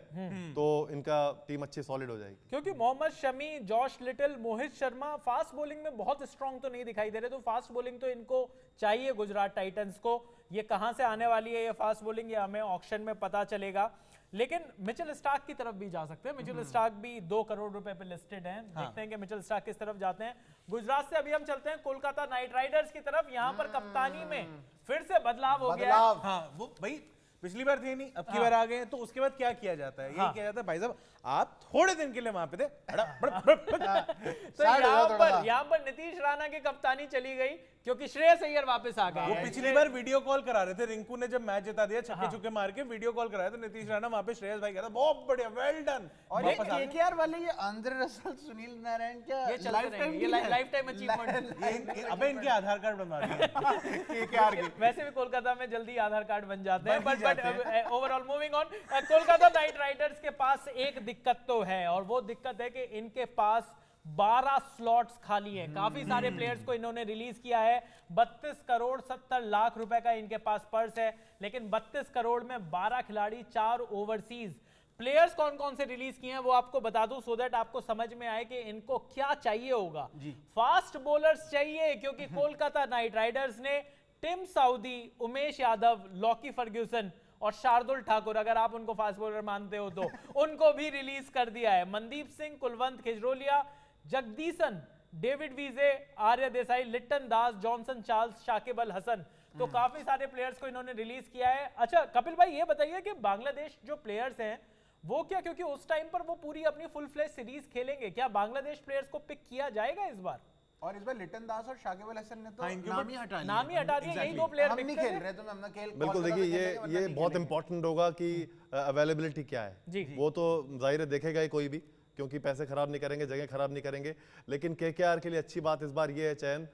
तो इनका टीम अच्छी सॉलिड हो जाएगी। क्योंकि Mohammed Shami, Josh little, Mohit Sharma fast bowling में बहुत स्ट्रांग तो नहीं दिखाई दे रहे, तो फास्ट बॉलिंग तो इनको चाहिए गुजरात टाइटंस को। ये कहां से आने वाली है ये फास्ट बॉलिंग, ये हमें ऑक्शन में पता चलेगा। लेकिन मिचेल स्टार्क की तरफ भी जा सकते हैं। मिचेल स्टार्क भी 2 करोड़ रुपए पे लिस्टेड हैं। देखते हैं कि मिचेल स्टार्क किस तरफ जाते हैं। गुजरात से अभी हम चलते हैं कोलकाता नाइट राइडर्स की तरफ। यहाँ पर कप्तानी में फिर से बदलाव हो गया है। हाँ, वो भाई पिछली बार थे नहीं, अब की बार आ गए, तो उसके बाद क्या किया जाता है? यही किया जाता है भाई साहब, आप थोड़े दिन के लिए वहां पे थे। तो यहाँ पर नीतीश राणा की कप्तानी चली गई क्योंकि श्रेयस अय्यर वापस आ गए। वो पिछली बार वीडियो कॉल करा रहे थे, रिंकू ने जब मैच जिता दिया छक्के चुक्के मार के वीडियो कॉल कराया, तो नीतीश राणा वहां पे श्रेयस भाई कहता बहुत बढ़िया, वेल डन। और ये केकेआर वाले ये आंद्रे रसल, सुनील नारायण क्या ये चलते रहेंगे, ये लाइफ टाइम अचीवमेंट। अबे इनके आधार कार्ड बनवा दिए केकेआर के। वैसे भी कोलकाता में जल्दी आधार कार्ड बन जाते हैं, but overall moving on. Kolkata Knight Riders के पास एक दिक्कत तो है, और वो दिक्कत है कि इनके पास 12 स्लॉट्स खाली हैं। काफी सारे प्लेयर्स को इन्होंने रिलीज किया है। 32 करोड़ 70 लाख रुपए का इनके पास पर्स है, लेकिन 32 करोड़ में 12 खिलाड़ी, 4 ओवरसीज। प्लेयर्स कौन कौन से रिलीज किए हैं वो आपको बता दूं, सो दैट आपको समझ में आए कि इनको क्या चाहिए होगा। फास्ट बॉलर्स चाहिए, क्योंकि कोलकाता नाइट राइडर्स ने Tim Southee, Umesh Yadav, Lockie Ferguson और शार्दुल ठाकुर, अगर आप उनको फास्ट बॉलर मानते हो तो, उनको भी रिलीज कर दिया है। मनदीप सिंह, कुलवंत खिजरोलिया, जगदीशन, डेविड वीजे, आर्य देसाई, लिट्टन दास, जॉनसन चार्ल्स, शाकिब अल हसन, तो काफी सारे प्लेयर्स को इन्होंने रिलीज किया है। अच्छा कपिल भाई ये बताइए कि बांग्लादेश जो प्लेयर्स हैं वो क्या, क्योंकि उस टाइम पर वो पूरी अपनी फुल फ्लेज सीरीज खेलेंगे, क्या बांग्लादेश प्लेयर्स को पिक किया जाएगा इस बार? और इस बार लिटन दास और शाकिब अल हसन ने तो नाम ही हटा दिया, यही 2 प्लेयर हम नहीं खेल रहे, तो मैं अपना खेल बिल्कुल। देखिए ये बहुत इंपॉर्टेंट होगा कि अवेलेबिलिटी क्या है। वो तो जाहिर है देखेगा ही कोई भी, क्योंकि पैसे खराब नहीं करेंगे, जगह खराब नहीं करेंगे। लेकिन केकेआर के लिए अच्छी बात इस बार ये है चयन,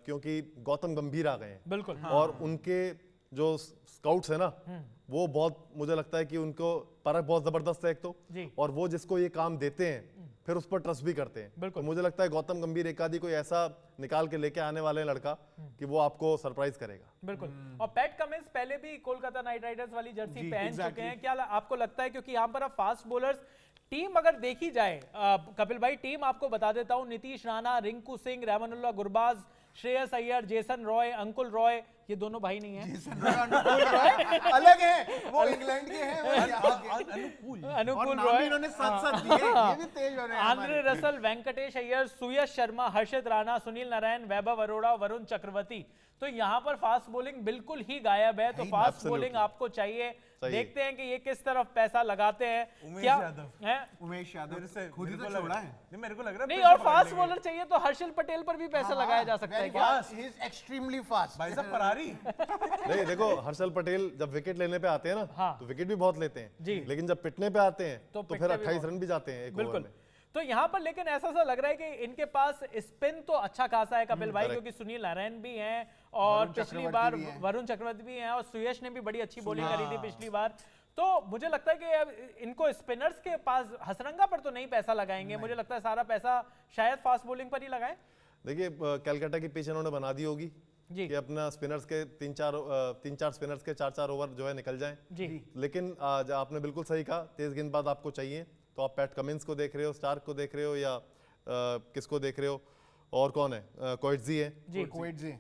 क्योंकि गौतम गंभीर आ गए हैं। बिल्कुल। और उनके जो स्काउट्स है ना, वो बहुत, मुझे लगता है कि उनको परख बहुत जबरदस्त है एक तो, और वो जिसको ये काम देते हैं फिर उस पर ट्रस्ट भी करते हैं। बिल्कुल। तो मुझे लगता है गौतम गंभीर एक आधी कोई ऐसा निकाल के लेके आने वाले हैं लड़का कि वो आपको सरप्राइज करेगा। बिल्कुल। और पैट कमिंस पहले भी कोलकाता नाइट राइडर्स वाली जर्सी पहन चुके हैं, क्या आपको लगता है, क्योंकि यहाँ पर अब फास्ट बॉलर्स टीम अगर देखी जाए, कपिल भाई टीम आपको बता देता हूं, नीतीश राणा, रिंकू सिंह, रहमानुल्लाह गुरबाज, श्रेयस अय्यर, जेसन रॉय, अंकुल रॉय, ये दोनों भाई नहीं है, अलग है, वो इंग्लैंड के हैं, वो यहाँ के। अनुकूल और रॉय, इन्होंने साथ-साथ दिए, ये भी तेज हो रहे हैं आंद्रे हमारे। रसल, वेंकटेश अय्यर, सुयश शर्मा, हर्षित राणा, सुनील नारायण, वैभव अरोड़ा, वरुण चक्रवर्ती। तो यहाँ पर फास्ट बॉलिंग बिल्कुल ही गायब है। तो फास्ट बॉलिंग आपको चाहिए, देखते हैं कि ये किस तरफ पैसा लगाते हैं। उमेश क्या यादव। है? उमेश यादव से खुद ही मेरे तो को लग छोड़ा रहा है। नहीं, मेरे को लग रहा है नहीं, प्रेशर और पकड़ फास्ट लेंगे। बॉलर चाहिए तो हर्षल पटेल पर भी पैसा लगाया जा सकता है क्या? He is extremely fast. भाई साहब फरारी नहीं देखो, हर्षल पटेल जब विकेट लेने पे आते हैं ना, हाँ। तो विकेट भी बहुत लेते हैं जी। लेकिन जब पिटने पे आते हैं तो तो फिर पिटने भी 28 बहुत। रन भी जाते हैं एक ओवर बिल्कुल। में। तो यहाँ पर लेकिन ऐसा सा लग रहा है कि इनके पास स्पिन तो अच्छा खासा है कपिल भाई, correct। क्योंकि सुनील नारायण भी हैं और वरुण पिछली चक्रवर्ती बार भी हैं। वरुण चक्रवर्ती भी हैं और सुयश ने भी बड़ी अच्छी बॉलिंग करी थी पिछली बार। तो मुझे लगता है कि अब इनको स्पिनर्स के पास, हसरंगा पर तो नहीं पैसा लगाएंगे, मुझे लगता है सारा पैसा शायद फास्ट बॉलिंग पर ही लगाएं। देखिए कैलकाटा की पिच इन्होंने बना दी होगी जी कि अपना स्पिनर्स के तीन चार स्पिनर्स के 4-4 ओवर जो है निकल जाएं। जी लेकिन आज आपने बिल्कुल सही कहा, तेज गेंदबाज आपको चाहिए, तो आप पैट कमिंस को देख रहे हो, स्टार्क को देख रहे हो, या किसको देख रहे हो, और कौन है, कोएट्जी है, जी कुवैत जी।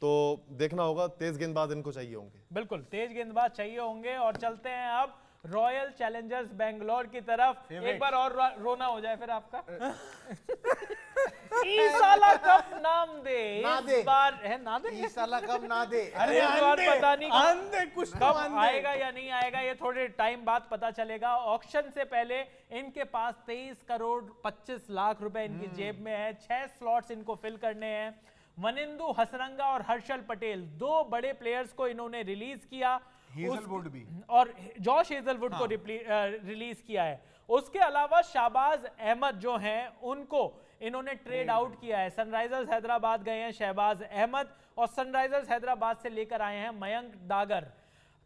तो देखना होगा, तेज गेंदबाज इनको चाहिए होंगे। बिल्कुल तेज गेंदबाज चाहिए होंगे। और चलते हैं अब रॉयल चैलेंजर्स बेंगलोर की तरफ। एक बार और रोना हो जाए फिर आपका। ईसाला कप नाम दे, ना इस दे। बार है ना दे, इस साला कब ना दे। अरे इस बार पता नहीं आंधे कुछ तो कब आंधे। आएगा या नहीं आएगा, ये थोड़े टाइम बाद पता चलेगा। ऑक्शन से पहले इनके पास 23 करोड़ 25 लाख रुपए इनकी जेब में है। 6 स्लॉट्स इनको फिल करने हैं। वनिंदु हसरंगा और हर्षल पटेल, दो बड़े प्लेयर्स को इन्होंने रिलीज किया, हेजलवुड भी। और जॉश हेजलवुड को रिलीज किया है। उसके अलावा शाहबाज अहमद जो हैं उनको इन्होंने ट्रेड आउट किया है। सनराइजर्स हैदराबाद गए हैं शहबाज अहमद, और सनराइजर्स हैदराबाद से लेकर आए हैं मयंक डागर।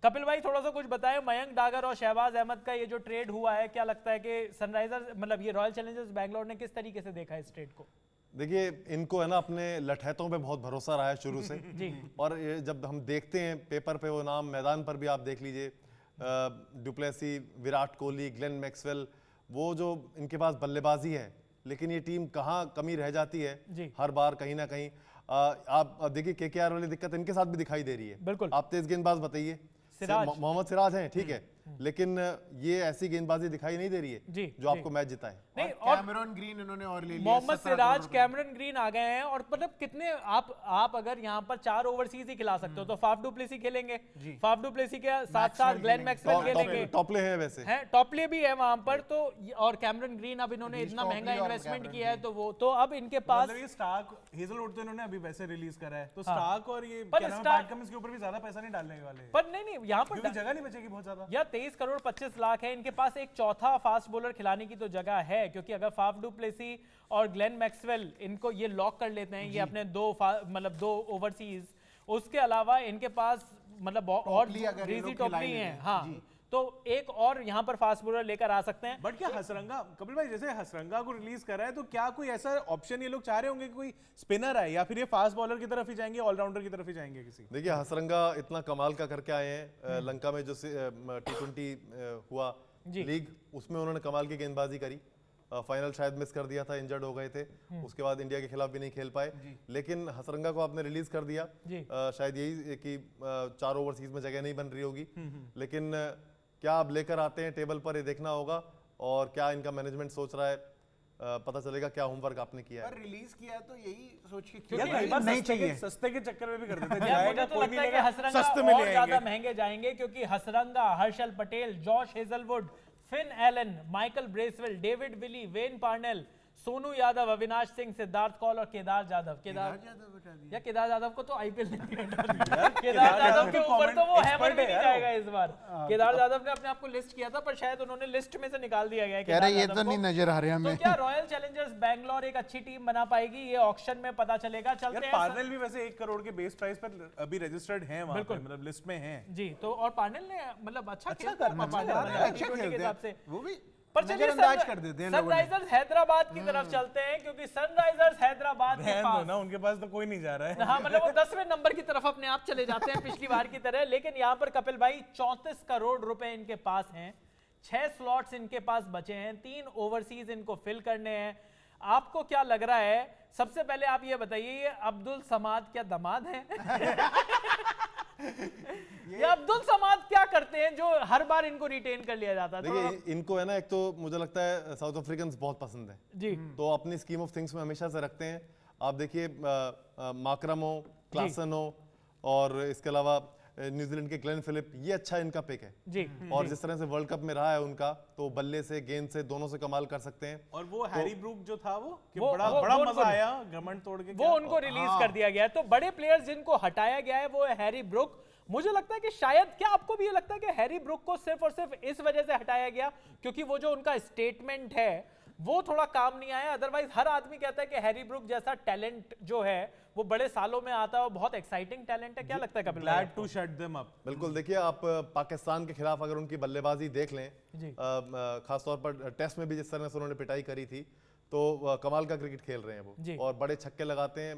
कपिल भाई थोड़ा सा कुछ बताएं, मयंक डागर और शहबाज अहमद का ये जो ट्रेड हुआ है, क्या लगता है कि सनराइजर्स, मतलब ये रॉयल चैलेंजर्स बैंगलोर ने किस तरीके से देखा इस ट्रेड को? देखिए इनको है ना अपने लठैतों पे बहुत भरोसा रहा है शुरू से। जी। और ये जब हम देखते हैं पेपर पे वो नाम, मैदान पर भी आप देख लीजिए, du Plessis, Virat Kohli, Glenn Maxwell, वो जो इनके पास बल्लेबाजी है, लेकिन ये टीम कहाँ कमी रह जाती है जी। हर बार कहीं ना कहीं। आप देखिए केकेआर वाली दिक्कत इनके साथ भी दिखाई दे रही है। बिल्कुल। आप तेज गेंदबाज बताइए, सिराज। मोहम्मद सिराज हैं, ठीक है, लेकिन ये ऐसी गेंदबाजी दिखाई नहीं दे रही है जी, जो आपको मैच जिताए। नहीं, और और कैमरॉन ग्रीन इन्होंने और ले लिया। मोहम्मद 17 सिराज, करोड़ कैमरन ग्रीन आ गए हैं। और मतलब कितने आप अगर यहाँ पर 4 ओवरसीज ही खिला सकते हो तो फाफ डुप्लेसी खेलेंगे, फाफ डुप्लेसी के साथ साथ ग्लेन मैक्सवेल खेलेंगे, टॉपले हैं वैसे हैं टॉपले भी है वहां पर। तो और कैमरन ग्रीन अब इन्होंने इतना Stockley महंगा और इन्वेस्टमेंट कैमरन किया है, तो वो तो अब इनके पास, मतलब ये स्टार्क, हेजलवुड तो इन्होंने अभी वैसे रिलीज करा है, तो स्टार्क और ये पर क्या नाम है, स्टार्क- पैट कमिंस के ऊपर भी ज्यादा पैसा नहीं डालने वाले, पर नहीं यहाँ पर क्योंकि जगह नहीं बचेगी बहुत ज्यादा। या 23 करोड़ 25 लाख है इनके पास। एक चौथा फास्ट बॉलर खिलाने की तो जगह है, क्योंकि अगर फाफ डुप्लेसी और ग्लेन मैक्सवेल इनको ये लॉक कर लेते हैं, ये अपने दो ओवरसीज, उसके अलावा इनके पास मतलब और टॉपली अगर ये रीजी लोग टॉपली खिलाए हैं, लें, हाँ, जी। तो एक और यहाँ पर फास्ट बॉलर लेकर आ सकते हैं। बट क्या हसरंगा, कपिल भाई जैसे हसरंगा को रिलीज कर रहा है, तो क्या कोई ऐसा ऑप्शन ये लोग चाह रहे होंगे कि कोई स्पिनर आए, या फिर ये फास्ट बॉलर की तरफ ही जाएंगे, ऑलराउंडर की तरफ ही जाएंगे किसी? देखिए हसरंगा इतना कमाल का करके आए हैं, लंका में जो T20 हुआ लीग, उसमें उन्होंने कमाल की गेंदबाजी करी। फाइनल शायद मिस कर दिया था, इंजर्ड हो गए थे, उसके बाद इंडिया के खिलाफ भी नहीं खेल पाए, लेकिन हसरंगा को आपने रिलीज कर दिया। शायद यही कि 4 ओवरसीज में जगह नहीं बन रही होगी, लेकिन क्या आप लेकर आते हैं टेबल पर, ये देखना होगा। और क्या इनका मैनेजमेंट सोच रहा है, पता चलेगा क्या होमवर्क आपने किया है। पर रिलीज किया तो यही सोच के यार किया कई बार नहीं चाहिए। सस्ते के चक्कर में भी कर देते हैं, यार जाएगा मुझे तो कोई लगता नहीं है कि लेगा, हसरंगा सस्ते में ले और ज्यादा आएंगे। महंगे जाएंगे, क्योंकि Hasaranga, Harshal Patel, Josh Hazlewood, Finn Allen, Michael Bracewell, David Willey, Wayne Parnell, Sonu Yadav, Avinash Singh, Siddharth Kaul और केदार जाधव। केदार यादव को तो आईपीएल ने हटा दिया। केदार यादव के ऊपर तो वो हैमर भी नहीं जाएगा इस बार। केदार यादव ने अपने आप को लिस्ट किया था, पर शायद उन्होंने लिस्ट में से निकाल दिया गया है कह रहे केदार ये यादव तो को। नहीं नजर आ रहे तो हमें। क्या रॉयल चैलेंजर्स बैंगलोर एक अच्छी टीम बना पाएगी, ये ऑक्शन में पता चलेगा। चलते यार हैं पार्नेल भी वैसे 1 करोड़ के बेस प्राइस पर अभी रजिस्टर्ड हैं वहां पे, मतलब लिस्ट में हैं। जी। तो और पार्नेल ने मतलब अच्छा खेलता करना है, पार्नेल अच्छा T20 के खेलते हिसाब से। हैं वो भी। पर चलिए नजरअंदाज कर देते हैं लोगों ने। सनराइजर्स हैदराबाद की तरफ चलते हैं, क्योंकि सनराइजर्स हैदराबाद के रहने दो पास ना, उनके पास तो कोई नहीं जा रहा है। हाँ, मतलब वो 10वें नंबर की तरफ अपने आप चले जाते हैं पिछली बार की तरह। लेकिन यहाँ पर कपिल भाई 34 करोड़ रुपए इनके पास हैं, 6 स्लॉट्स इनके पास बचे हैं, 3 ओवरसीज इनको फिल करने हैं। आपको क्या लग रहा है? सबसे पहले आप ये बताइए, ये अब्दुल समाद क्या दामाद है? ये अब्दुल समाद क्या करते हैं जो हर बार इनको रिटेन कर लिया जाता है? देखिए इनको है ना, एक तो मुझे लगता है साउथ अफ्रीकन बहुत पसंद है जी, तो अपनी स्कीम ऑफ थिंग्स में हमेशा से रखते हैं। आप देखिए माकरम हो, क्लासन हो, और इसके अलावा न्यूजीलैंड के ग्लेन फिलिप, ये अच्छा इनका पिक है जी। और जिस तरह से वर्ल्ड कप में रहा है उनका, तो बल्ले से गेंद से दोनों से कमाल कर सकते हैं। और वो हैरी ब्रूक जो था वो कि वो- बड़ा वो- बड़ा वो मजा उनको- आया घमंड तोड़ के। वो उनको रिलीज कर दिया गया है। तो बड़े प्लेयर्स जिनको हटाया गया है वो है हैरी ब्रूक। मुझे लगता है कि शायद, क्या आपको भी ये लगता है कि हैरी ब्रूक को सिर्फ और सिर्फ इस वजह से हटाया गया क्योंकि वो जो उनका स्टेटमेंट है वो थोड़ा काम नहीं आया? अदरवाइज हर आदमी कहता है कि हैरी ब्रूक जैसा टैलेंट जो है वो बड़े सालों में आता है और बहुत एक्साइटिंग टैलेंट है। क्या लगता है कपिल भाई ग्लैड आपको? To shut them up. बिल्कुल, देखिए आप पाकिस्तान के खिलाफ अगर उनकी बल्लेबाजी देख लें, जी। खासतौर पर टेस्ट में भी जिस तरह से उन्होंने पिटाई करी थी, तो कमाल का क्रिकेट खेल रहे हैं जी। वो, और बड़े छक्के लगाते हैं।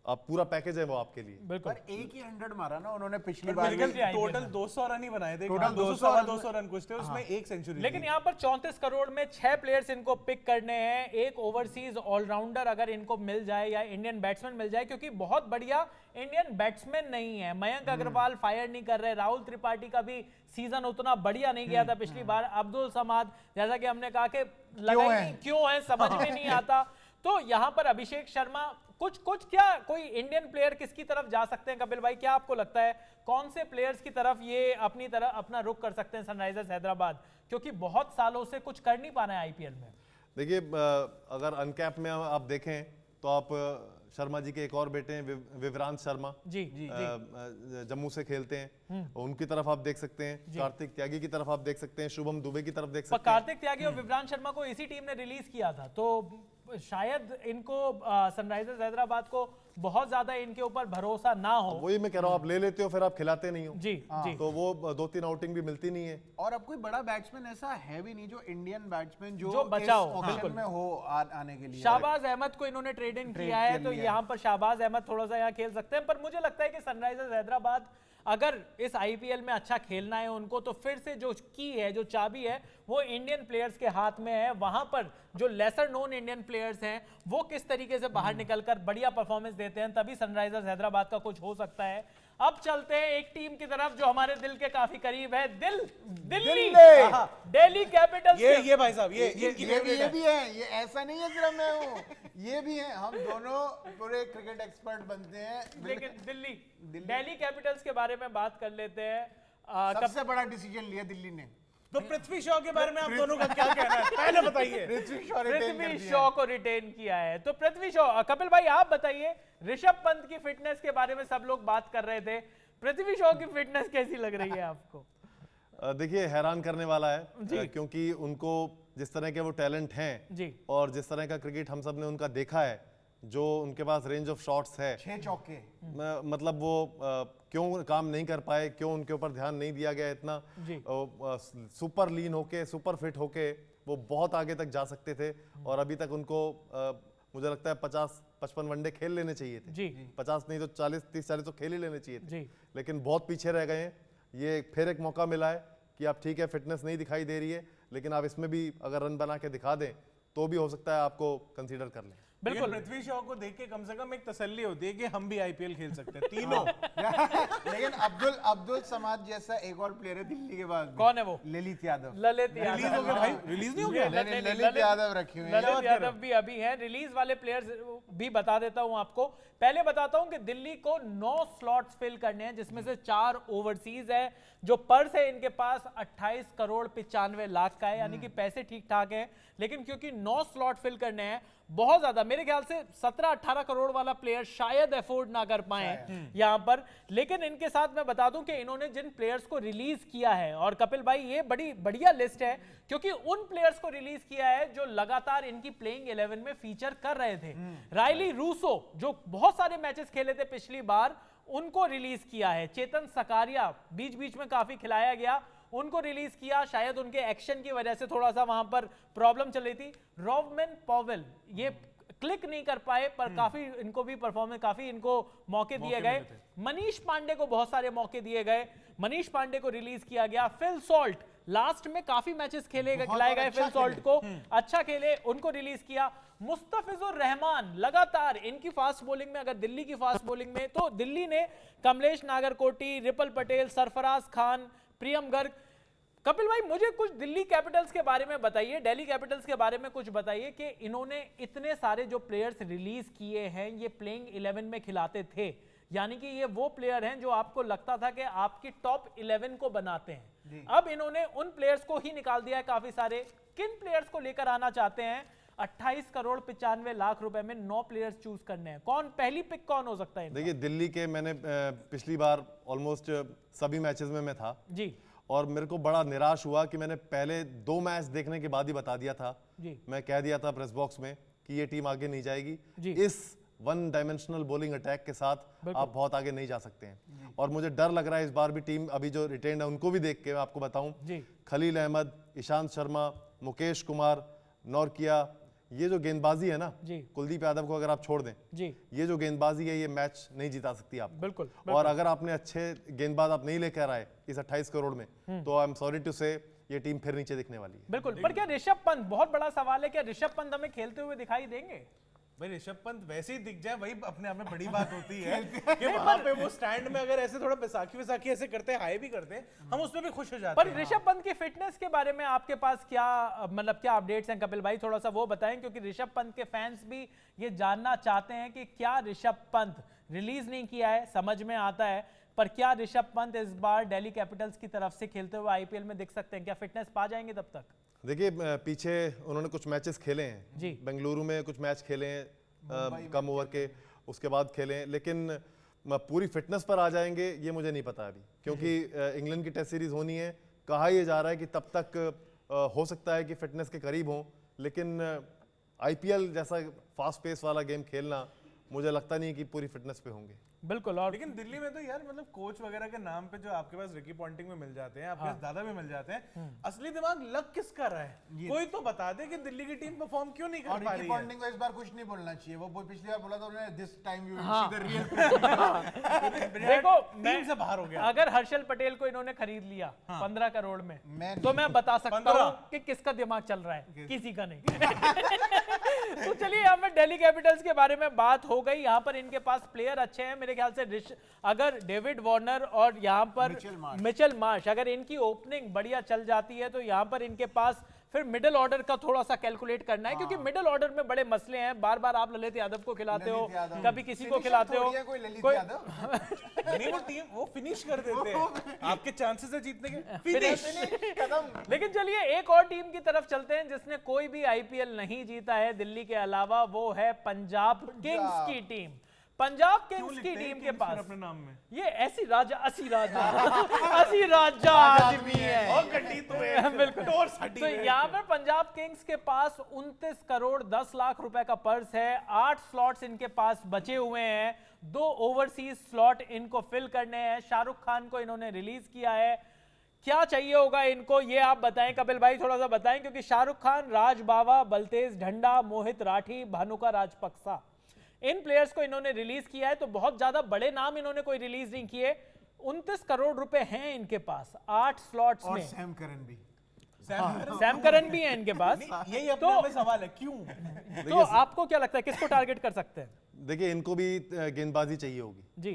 आप पूरा पैकेज है वो आपके लिए। बिल्कुल। पर एक ही 100 मारा ना उन्होंने पिछली बार बिल्कुल भी। भी टोटल 200 रन ही बनाए थे। Total 200 200 सवा रन 200 रन कुछ थे, उसमें एक सेंचुरी। लेकिन यहाँ पर 34 करोड़ में 6 प्लेयर्स इनको पिक करने हैं। एक ओवरसीज ऑलराउंडर अगर इनको मिल जाए या इंडियन बैट्समैन मिल जाए, क्योंकि बहुत बढ़िया इंडियन बैट्समैन नहीं है। मयंक अग्रवाल फायर नहीं कर रहे, राहुल त्रिपाठी का भी सीजन उतना बढ़िया नहीं गया था पिछली बार। अब्दुल समाद, जैसा कि हमने कहा कि लगा ही नहीं क्यों है, समझ में नहीं आता। तो यहाँ पर अभिषेक शर्मा, कुछ क्या कोई इंडियन प्लेयर किसकी तरफ जा सकते हैं कपिल भाई? क्या आपको लगता है कौन से प्लेयर्स की तरफ ये अपना रुख कर सकते हैं सनराइजर्स हैदराबाद? क्योंकि बहुत सालों से कुछ कर नहीं पा रहे हैं आईपीएल में। देखिए अगर अनकैप में आप देखें तो आप शर्मा जी के एक और बेटे हैं विवरांत शर्मा, जी जी जम्मू से खेलते हैं, उनकी तरफ आप देख सकते हैं। कार्तिक त्यागी की तरफ आप देख सकते हैं, शुभम दुबे की तरफ देख पर सकते हैं। कार्तिक त्यागी और विवरांत शर्मा को इसी टीम ने रिलीज किया था, तो शायद इनको सनराइजर्स हैदराबाद को बहुत ज्यादा इनके ऊपर भरोसा ना हो। वही मैं कह रहा हूँ, आप ले लेते हो फिर आप खिलाते नहीं हो, जी जी। तो वो 2-3 आउटिंग भी मिलती नहीं है। और अब कोई बड़ा बैट्समैन ऐसा है भी नहीं जो इंडियन बैट्समैन जो बचा हो, इस ऑप्शन बिल्कुल। में हो आने के लिए। शाहबाज अहमद को इन्होंने ट्रेड इन किया है, तो यहाँ पर शाहबाज अहमद थोड़ा सा यहाँ खेल सकते हैं। पर मुझे लगता है कि सनराइजर्स हैदराबाद अगर इस आईपीएल में अच्छा खेलना है उनको, तो फिर से जो की है, जो चाबी है, वो इंडियन प्लेयर्स के हाथ में है। वहां पर जो लेसर नोन इंडियन प्लेयर्स हैं वो किस तरीके से बाहर निकलकर बढ़िया परफॉर्मेंस देते हैं, तभी सनराइजर्स हैदराबाद का कुछ हो सकता है। अब चलते हैं एक टीम की तरफ जो हमारे दिल के काफी करीब है, दिल्ली दिल्ली कैपिटल्स। ये भाई साहब, ये भी है, ये ऐसा नहीं है सिर्फ मैं हूँ, ये भी है। हम दोनों पूरे क्रिकेट एक्सपर्ट बनते हैं। लेकिन दिल्ली कैपिटल्स के बारे में बात कर लेते हैं। सबसे बड़ा डिसीजन लिया दिल्ली ने। तो पृथ्वी शॉ के बारे में आप दोनों का क्या कहना है, पहले बताइए। पृथ्वी शॉ को रिटेन किया है, तो पृथ्वी शॉ, कपिल भाई आप बताइए, ऋषभ पंत की फिटनेस के बारे में सब लोग बात कर रहे थे, पृथ्वी शॉ की फिटनेस कैसी लग रही है आपको? देखिए हैरान करने वाला है, क्योंकि उनको जिस तरह के वो टैलेंट हैं जी, और जिस तरह का क्रिकेट हम सब ने उनका देखा है, जो उनके पास रेंज ऑफ शॉट्स है, 6 चौके, मतलब वो क्यों काम नहीं कर पाए, क्यों उनके ऊपर ध्यान नहीं दिया गया इतना। सुपर लीन होके, सुपर फिट होके वो बहुत आगे तक जा सकते थे, और अभी तक उनको मुझे लगता है 50-55 वनडे खेल लेने चाहिए थे जी। 50 नहीं तो 40-30-40 तो खेल ही लेने चाहिए थे जी। लेकिन बहुत पीछे रह गए हैं। ये फिर एक मौका मिला है कि आप ठीक है, फिटनेस नहीं दिखाई दे रही है, लेकिन आप इसमें भी अगर रन बना के दिखा दें तो भी हो सकता है आपको कंसीडर कर लें। बिल्कुल, पृथ्वी शॉ को देख के कम से कम एक तसल्ली होती है कि हम भी आईपीएल खेल सकते हैं तीनों। लेकिन अब्दुल समाद जैसा एक और प्लेयर है दिल्ली के बाद। कौन है वो? ललित यादव। रिलीज हो गया भाई, रिलीज नहीं हो गया। ललित यादव रखे हुए हैं। ललित यादव भी अभी हैं। रिलीज वाले प्लेयर्स भी बता देता हूं आपको। पहले बताता हूं कि दिल्ली को 9 स्लॉट्स फिल करने हैं, जिसमें से 4 ओवरसीज है। जो पर्स है इनके पास 28 करोड़ 95 लाख का है, यानी कि पैसे ठीक ठाक है। लेकिन क्योंकि 9 स्लॉट फिल करने हैं, बहुत ज्यादा, मेरे ख्याल से 17-18 करोड़ वाला प्लेयर शायद अफोर्ड ना कर पाए यहां पर। लेकिन इनके साथ मैं बता दूं कि इन्होंने जिन प्लेयर्स को रिलीज किया है, और कपिल भाई ये बड़ी बढ़िया लिस्ट है, क्योंकि उन प्लेयर्स को रिलीज किया है जो लगातार इनकी प्लेइंग 11 में फीचर कर रहे थे। राइली रूसो जो बहुत सारे मैचेस खेले थे पिछली बार, उनको रिलीज किया है। चेतन सकारिया बीच बीच में काफी खिलाया गया, उनको रिलीज किया। शायद उनके एक्शन की वजह से थोड़ा सा वहां पर प्रॉब्लम चल रही थी। रॉबमैन पॉवेल ये क्लिक नहीं कर पाए, पर काफी इनको भी परफॉर्मेंस, काफी इनको मौके दिए गए। मनीष पांडे को बहुत सारे मौके दिए गए, मनीष पांडे को रिलीज किया गया। फिल सॉल्ट लास्ट में काफी मैचेस खिलाए गए, फिल सॉल्ट को अच्छा खेले, उनको रिलीज किया। मुस्तफिजुर रहमान लगातार इनकी फास्ट बॉलिंग में, अगर दिल्ली की फास्ट बॉलिंग में, तो दिल्ली ने कमलेश नागरकोटी, रिपल पटेल, सरफराज खान, प्रियम गर्ग। कपिल भाई मुझे कुछ दिल्ली कैपिटल्स के बारे में बताइए, दिल्ली कैपिटल्स के बारे में कुछ बताइए कि इन्होंने इतने सारे जो प्लेयर्स रिलीज किए हैं, ये प्लेइंग 11 में खिलाते थे, यानी कि ये वो प्लेयर हैं जो आपको लगता था कि आपकी टॉप 11 को बनाते हैं। अब इन्होंने उन प्लेयर्स को ही निकाल दिया है काफी सारे। किन प्लेयर्स को लेकर आना चाहते हैं? 28 करोड़ 95 लाख रुपए में 9 प्लेयर्स चूज करने हैं। कौन पहली पिक कौन हो सकता है? देखिए दिल्ली के मैंने पिछली बार ऑलमोस्ट सभी मैचेस में मैं था जी, और मेरे को बड़ा निराश हुआ कि मैंने पहले 2 मैच देखने के बाद ही बता दिया था जी, मैं कह दिया था प्रेस बॉक्स में कि ये टीम आगे नहीं जाएगी। जी। इस वन डायमेंशनल बॉलिंग अटैक के साथ आप बहुत आगे नहीं जा सकते हैं, और मुझे डर लग रहा है इस बार भी टीम अभी जो रिटेन्ड है उनको भी देख के मैं आपको बताऊं, जी, खलील अहमद, ईशांत शर्मा, मुकेश कुमार, नौरकिया, ये जो गेंदबाजी है ना, जी, कुलदीप यादव को अगर आप छोड़ दें, जी, ये जो गेंदबाजी है ये मैच नहीं जिता सकती आप। बिल्कुल, और अगर आपने अच्छे गेंदबाज आप नहीं लेकर आए इस 28 करोड़ में, तो आई एम सॉरी टू से ये टीम फिर नीचे दिखने वाली है। बिल्कुल। पर क्या ऋषभ पंत, बहुत बड़ा सवाल है, क्या ऋषभ पंत हमें खेलते हुए दिखाई देंगे? भाई ऋषभ पंत वैसे ही दिख जाए वही अपने आप में बड़ी बात होती है कि वहां पे वो स्टैंड में अगर ऐसे थोड़ा बैसाखी ऐसे करते हैं, हाई भी करते हैं, हम उसमें भी खुश हो जाते पर हैं। ऋषभ पंत की फिटनेस के बारे में आपके पास क्या मतलब क्या अपडेट्स हैं कपिल भाई? थोड़ा सा वो बताएं, क्योंकि ऋषभ पंत के फैंस भी ये जानना चाहते हैं कि क्या ऋषभ पंत रिलीज नहीं किया है, समझ में आता है, पर क्या ऋषभ पंत इस बार दिल्ली कैपिटल्स की तरफ से खेलते हुए आईपीएल में दिख सकते हैं? क्या फिटनेस पा जाएंगे तब तक? देखिए पीछे उन्होंने कुछ मैचेस खेले हैं जी, बेंगलुरु में कुछ मैच खेले हैं कम ओवर के, उसके बाद खेले हैं, लेकिन पूरी फिटनेस पर आ जाएंगे ये मुझे नहीं पता अभी, क्योंकि इंग्लैंड की टेस्ट सीरीज होनी है। कहा यह जा रहा है कि तब तक हो सकता है कि फिटनेस के करीब हों, लेकिन आईपीएल जैसा फास्ट पेस वाला गेम खेलना मुझे लगता नहीं कि पूरी फिटनेस पे होंगे। बिल्कुल। और लेकिन दिल्ली में तो यार मतलब कोच वगैरह के नाम पे जो आपके पास रिकी पॉन्टिंग में मिल जाते हैं, आपके पास दादा भी मिल जाते हैं, असली दिमाग लग किसका रहा है? कोई तो बता दे कि दिल्ली की टीम परफॉर्म क्यों नहीं कर और पा रिकी रही है। पॉन्टिंग को इस बार कुछ नहीं बोलना चाहिए, वो पिछली बार बोला था उन्होंने, this time you will see the real. देखो टीम से बाहर हो गया। अगर हर्षल पटेल को इन्होंने खरीद लिया 15 करोड़ में, तो मैं बता सकता 15? हूं कि किसका दिमाग चल रहा है, किसी का नहीं। तो चलिए यहाँ पर दिल्ली कैपिटल्स के बारे में बात हो गई। यहाँ पर इनके पास प्लेयर अच्छे हैं मेरे ख्याल से। अगर डेविड वार्नर और यहाँ पर मिचेल मार्श, अगर इनकी ओपनिंग बढ़िया चल जाती है, तो यहाँ पर इनके पास फिर मिडिल ऑर्डर का थोड़ा सा कैलकुलेट करना है, क्योंकि मिडिल ऑर्डर में बड़े मसले हैं। बार बार आप ललित यादव को खिलाते हो, कभी किसी को खिलाते हो, कोई नहीं वो टीम वो फिनिश कर देते हैं, आपके चांसेस है जीतने के फिनिश। लेकिन चलिए एक और टीम की तरफ चलते हैं जिसने कोई भी आईपीएल नहीं जीता है दिल्ली के अलावा, वो है पंजाब किंग्स की टीम। पंजाब किंग्स की टीम के पास अपने नाम में ये असी राजा आदमी है। और गड्डी तो है बिल्कुल। टोर सटी तो यहाँ पर पंजाब किंग्स के पास 29 करोड़ 10 लाख रुपए का पर्स है। 8 स्लॉट्स इनके पास बचे हुए हैं, 2 ओवरसीज स्लॉट इनको फिल करने हैं। शाहरुख खान को इन्होंने रिलीज किया है। क्या चाहिए होगा इनको ये आप बताएं कपिल भाई, थोड़ा सा बताएं, क्योंकि शाहरुख खान, राज बावा, बलतेज ढंडा, मोहित राठी, भानुका राजपक्सा, इन प्लेयर्स को इन्होंने रिलीज किया है। तो बहुत ज्यादा बड़े नाम इन्होंने कोई रिलीज नहीं किए। 29 करोड़ रुपए हैं इनके पास 8 स्लॉट्स में। सैम करन भी, सैम करन भी है इनके पास। यही अपने आप में सवाल है क्यों। तो आपको क्या लगता है किसको टारगेट कर सकते हैं? देखिए इनको भी गेंदबाजी चाहिए होगी जी,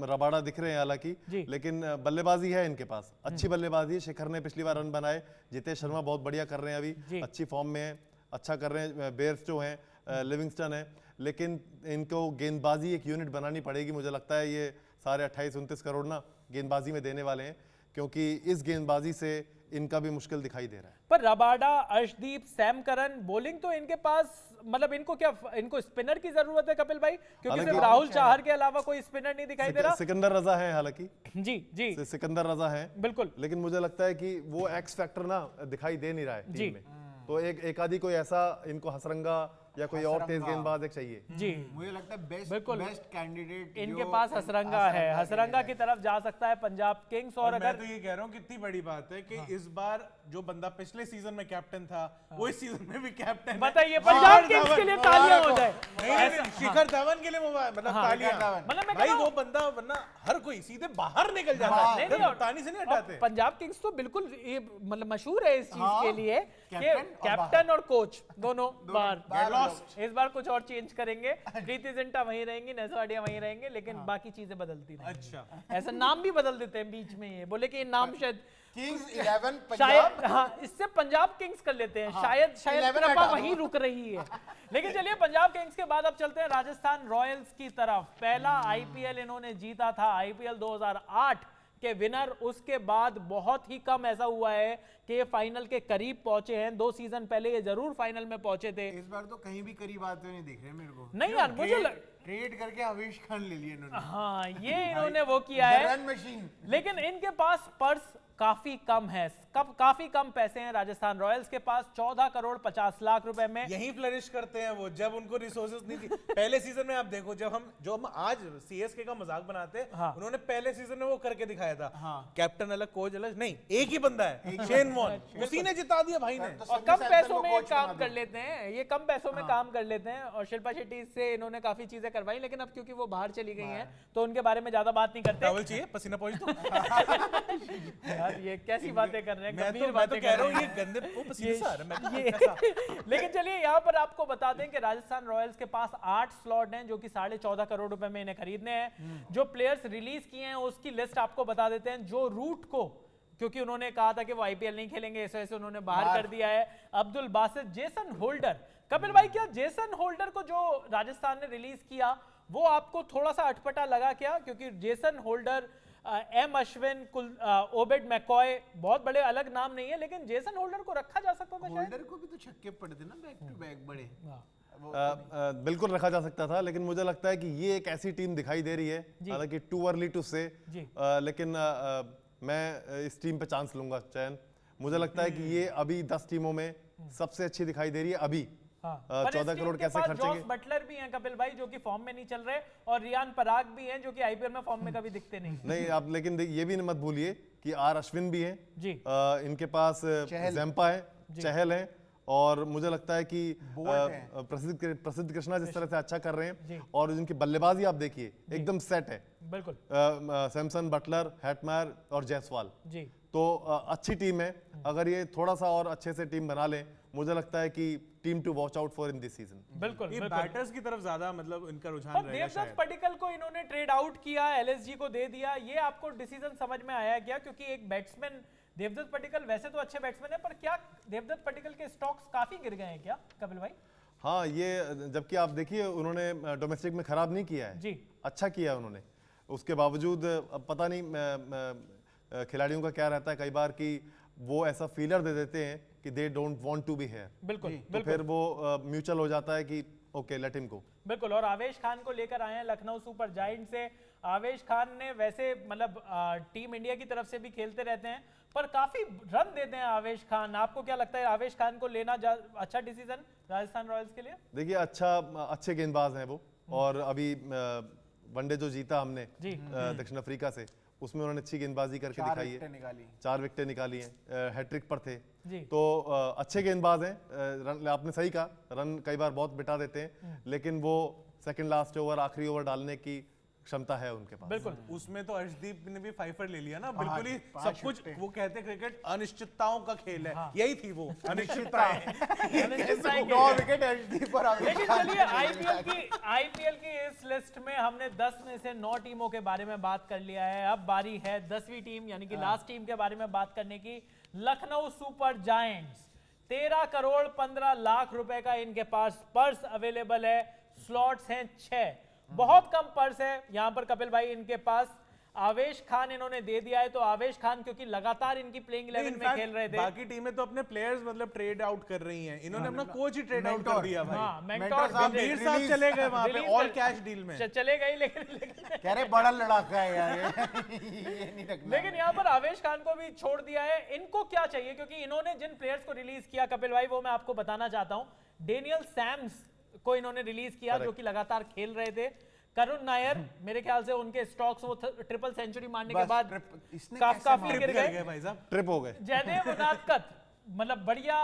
रबाड़ा दिख रहे हैं हालांकि, लेकिन बल्लेबाजी है इनके पास, अच्छी बल्लेबाजी है। शिखर ने पिछली बार रन बनाए, जितेश शर्मा बहुत बढ़िया कर रहे हैं, अभी अच्छी फॉर्म में है, अच्छा कर रहे हैं। बेयर्स जो हैं, लिविंगस्टन है, लेकिन इनको गेंदबाजी एक यूनिट बनानी पड़ेगी। मुझे लगता है ये सारे 28-29 करोड़ ना गेंदबाजी में देने वाले हैं, क्योंकि इस गेंदबाजी से इनका भी मुश्किल दिखाई दे रहा है। पर Rabada, Arshdeep, Sam Curran, bowling तो इनके पास, मतलब इनको क्या, इनको स्पिनर की जरूरत है कपिल भाई, क्योंकि सिर्फ राहुल चाहर के अलावा कोई स्पिनर नहीं दिखाई दे रहा। सिकंदर रजा है हालांकि, जी जी सिकंदर रजा है बिल्कुल, लेकिन मुझे लगता है कि वो एक्स फैक्टर ना दिखाई दे नहीं रहा है टीम में। तो एक आधी कोई ऐसा इनको हसरंगा या कोई और तेज गेंदबाज एक चाहिए? जी मुझे लगता है बिल्कुल। बेस्ट कैंडिडेट इनके पास हसरंगा है, हसरंगा की तरफ जा सकता है पंजाब किंग्स। और मैं अगर तो ये कह रहा हूँ कितनी बड़ी बात है कि इस बार जो बंदा पिछले सीजन में कैप्टन था वो इस सीजन में भी कैप्टन है। बताइए पंजाब किंग्स के लिए तालियां हो जाए। नहीं, शिखर धवन के लिए मतलब तालियां। मतलब मैं भाई कह रहा वो हूं- बंदा वरना हर कोई सीधे बाहर निकल जाता हाँ, है, नहीं, नहीं, और- कप्तानी से नहीं हटाते। पंजाब किंग्स तो बिल्कुल ये मतलब मशहूर है इस चीज हाँ, के लिए कि कैप्टन और कैप्टन और कोच दोनों बाहर। बाहर lost। इस बार कुछ और चेंज करेंगे, प्रीति जिंटा वहीं रहेंगी, नेसवाडिया वहीं रहेंगे, लेकिन बाकी चीजें बदलती रहेंगी। अच्छा, ऐसा नाम भी बदल देते हैं बीच में, ये बोले कि ये नाम शायद किंग्स 11 पंजाब। शायद हाँ इससे पंजाब किंग्स कर लेते हैं। शायद 11 कृपा हटा दो। वहीं रुक रही है। लेकिन चलिए पंजाब किंग्स के बाद अब चलते हैं राजस्थान रॉयल्स की तरफ। पहला आईपीएल इन्होंने जीता था, आईपीएल 2008 के विनर। उसके बाद बहुत ही कम ऐसा हुआ है कि ये फाइनल के करीब पहुंचे हैं। 2 सीजन पहले ये जरूर फाइनल में पहुंचे थे। इस बार तो कहीं भी करीब आते हुए नहीं दिख रहे मेरे को। नहीं यार मुझे ट्रेड करके हवीश खान ले लिए इन्होंने। हाँ ये इन्होंने वो किया है, रन मशीन। लेकिन इनके पास पर्स काफी कम है, काफी कम पैसे हैं राजस्थान रॉयल्स के पास। 14 करोड़ 50 लाख रुपए में यही फ्लरिश करते हैं वो जब उनको रिसोर्सेज नहीं थी। पहले सीजन में आप देखो, जब हम आज सीएसके का मजाक बनाते हैं, हाँ। उन्होंने पहले सीजन में वो करके दिखाया था। हाँ। कैप्टन अलग, कोच अलग, नहीं एक ही बंदा है, शेन वॉर्न, उसी ने जिता दिया भाई ने। तो और सनी कम सैमसन पैसों को में ये कोच काम बना कर दो। लेते हैं, ये कम पैसों में काम कर लेते हैं। और शिल्पा शेट्टी से इन्होंने काफी चीजें करवाई, लेकिन अब क्योंकि वो बाहर चली गई हैं तो उनके बारे में ज्यादा बात नहीं करते। टॉवल चाहिए, पसीना पहुंच दो। यार ये कैसी बातें कर रहे हैं, मैं गंभीर तो बातें कह कर रहा रहे हूँ हैं। ये गंदे वो पसीने से आ रहा है, मैं तो ये कैसा? लेकिन चलिए यहाँ पर आपको बता दें कि राजस्थान रॉयल्स के पास 8 स्लॉट हैं जो कि 14.5 करोड़ रुपए में इन्हें खरीदने हैं। जो प्लेयर्स रिलीज किए हैं उसकी लिस्ट आपको बता देते हैं। जो रूट को, क्योंकि उन्होंने कहा था कि वो आईपीएल नहीं खेलेंगे, इस वजह से उन्होंने बाहर कर दिया है। Abdul Basit, Jason Holder. कपिल भाई क्या जेसन होल्डर को जो राजस्थान ने रिलीज किया वो आपको थोड़ा सा अटपटा लगा क्या? क्योंकि Jason Holder, M Ashwin, Obed McCoy, बहुत बड़े अलग नाम नहीं है, लेकिन जेसन होल्डर को रखा जा सकता था शायद। होल्डर को भी तो छक्के पड़ते ना बैक टू बैक बड़े। बिल्कुल रखा जा सकता था, लेकिन मुझे लगता है कि ये एक ऐसी टीम दिखाई दे रही है, हालांकि टू अर्ली टू से, लेकिन मैं इस टीम पे चांस लूंगा चयन। मुझे लगता है कि ये अभी 10 टीमों में सबसे अच्छी दिखाई दे रही है अभी। 14 करोड़ कैसे खर्चेंगे? जॉस बटलर भी हैं कपिल भाई जो कि फॉर्म में नहीं चल रहे, और रियान पराग भी हैं जो कि आईपीएल में फॉर्म में कभी दिखते नहीं। नहीं आप लेकिन ये भी मत भूलिए कि आर अश्विन भी हैं जी। इनके पास, जैम्पा है, चहल है, और मुझे लगता है कि प्रसिद्ध कृष्णा जिस तरह से अच्छा कर रहे हैं, और जिनकी बल्लेबाजी आप देखिए एकदम सेट है। बिल्कुल सैमसन, बटलर, हैटमायर और जायसवाल, जी। तो अच्छी टीम है। अगर ये थोड़ा सा और अच्छे से टीम बना लें, मुझे लगता है कि team to watch out for in this season. बिल्कुल ये बैटर्स की तरफ ज्यादा मतलब इनका रुझान और रहेगा देवदत्त शायद। पडिक्कल को इन्होंने ट्रेड आउट किया, एलएसजी को दे दिया। ये आपको डिसीजन समझ में आया क्या? क्योंकि एक बैट्समैन देवदत्त पडिक्कल वैसे तो अच्छे बैट्समैन है, पर क्या देवदत्त पडिक्कल के स्टॉक्स काफी गिर गए हैं क्या कपिल भाई? हाँ, ये जबकि आप देखिए उन्होंने डोमेस्टिक में खराब नहीं किया है जी। अच्छा किया उन्होंने। उसके बावजूद अब पता नहीं खिलाड़ियों का क्या रहता है कई बार कि वो ऐसा फीलर दे देते हैं कि they don't want to be here, बिल्कुल तो फिर वो म्यूचुअल हो जाता है कि ओके लेट हिम गो। बिल्कुल। और आवेश खान को लेकर आए हैं लखनऊ सुपर जायंट से। आवेश खान ने वैसे मतलब टीम इंडिया की तरफ से भी खेलते रहते हैं, पर काफी रन देते हैं आवेश खान। आपको क्या लगता है आवेश खान को लेना अच्छा डिसीजन राजस्थान रॉयल्स के लिए? देखिए अच्छे गेंदबाज हैं वो, और अभी वनडे जो जीता हमने दक्षिण अफ्रीका से, उसमें उन्होंने अच्छी गेंदबाजी करके दिखाई है। 4 विकेटें निकाली हैं, हैट्रिक पर थे, तो अच्छे गेंदबाज हैं। आपने सही कहा, रन कई बार बहुत बिठा देते हैं, लेकिन वो सेकंड लास्ट ओवर, आखिरी ओवर डालने की क्षमता है उनके पास। बिल्कुल। उसमें तो अर्शदीप ने भी फाइफर ले लिया ना, बिल्कुल ही सब कुछ। वो कहते हैं क्रिकेट अनिश्चितताओं का खेल है, यही थी वो अनिश्चितताएं। 9 विकेट अर्शदीप पर आवेश लेकिन खान चलिए आईपीएल की इस लिस्ट में हमने 10 में से 9 टीमों के बारे में बात कर लिया है। अब बारी है 10वीं टीम यानी कि लास्ट टीम के बारे में बात करने की, लखनऊ सुपर जायंट्स। 13 करोड़ 15 लाख रुपए का इनके पास पर्स अवेलेबल है, स्लॉट्स हैं 6। बहुत कम पर्स है यहाँ पर कपिल भाई इनके पास। आवेश खान इन्होंने दे दिया है, तो आवेश खान क्योंकि लगातार इनकी प्लेइंग 11 में खेल रहे थे। बाकी टीमें तो अपने प्लेयर्स मतलब ट्रेड आउट कर रही हैं, इन्होंने अपना कोच ही ट्रेड आउट कर दिया भाई। हाँ, मेंटोर साहब गंभीर साहब चले गए वहां पे ऑल कैश डील में। चले गए, लेकिन कह रहे बड़ा लड़ाका है यार ये नहीं रखना। लेकिन यहाँ पर आवेश खान को भी छोड़ दिया है। इनको क्या चाहिए? क्योंकि इन्होंने जिन प्लेयर्स को रिलीज किया कपिल भाई, वो मैं आपको बताना चाहता हूं। डेनियल सैम्स को इन्होंने रिलीज किया, जो कि लगातार खेल रहे थे। करुण नायर, मेरे ख्याल से उनके स्टॉक्स वो ट्रिपल सेंचुरी मारने के बाद काफी गिर गए, भाई साहब ट्रिप हो गए। जयदेव उनादकत मतलब बढ़िया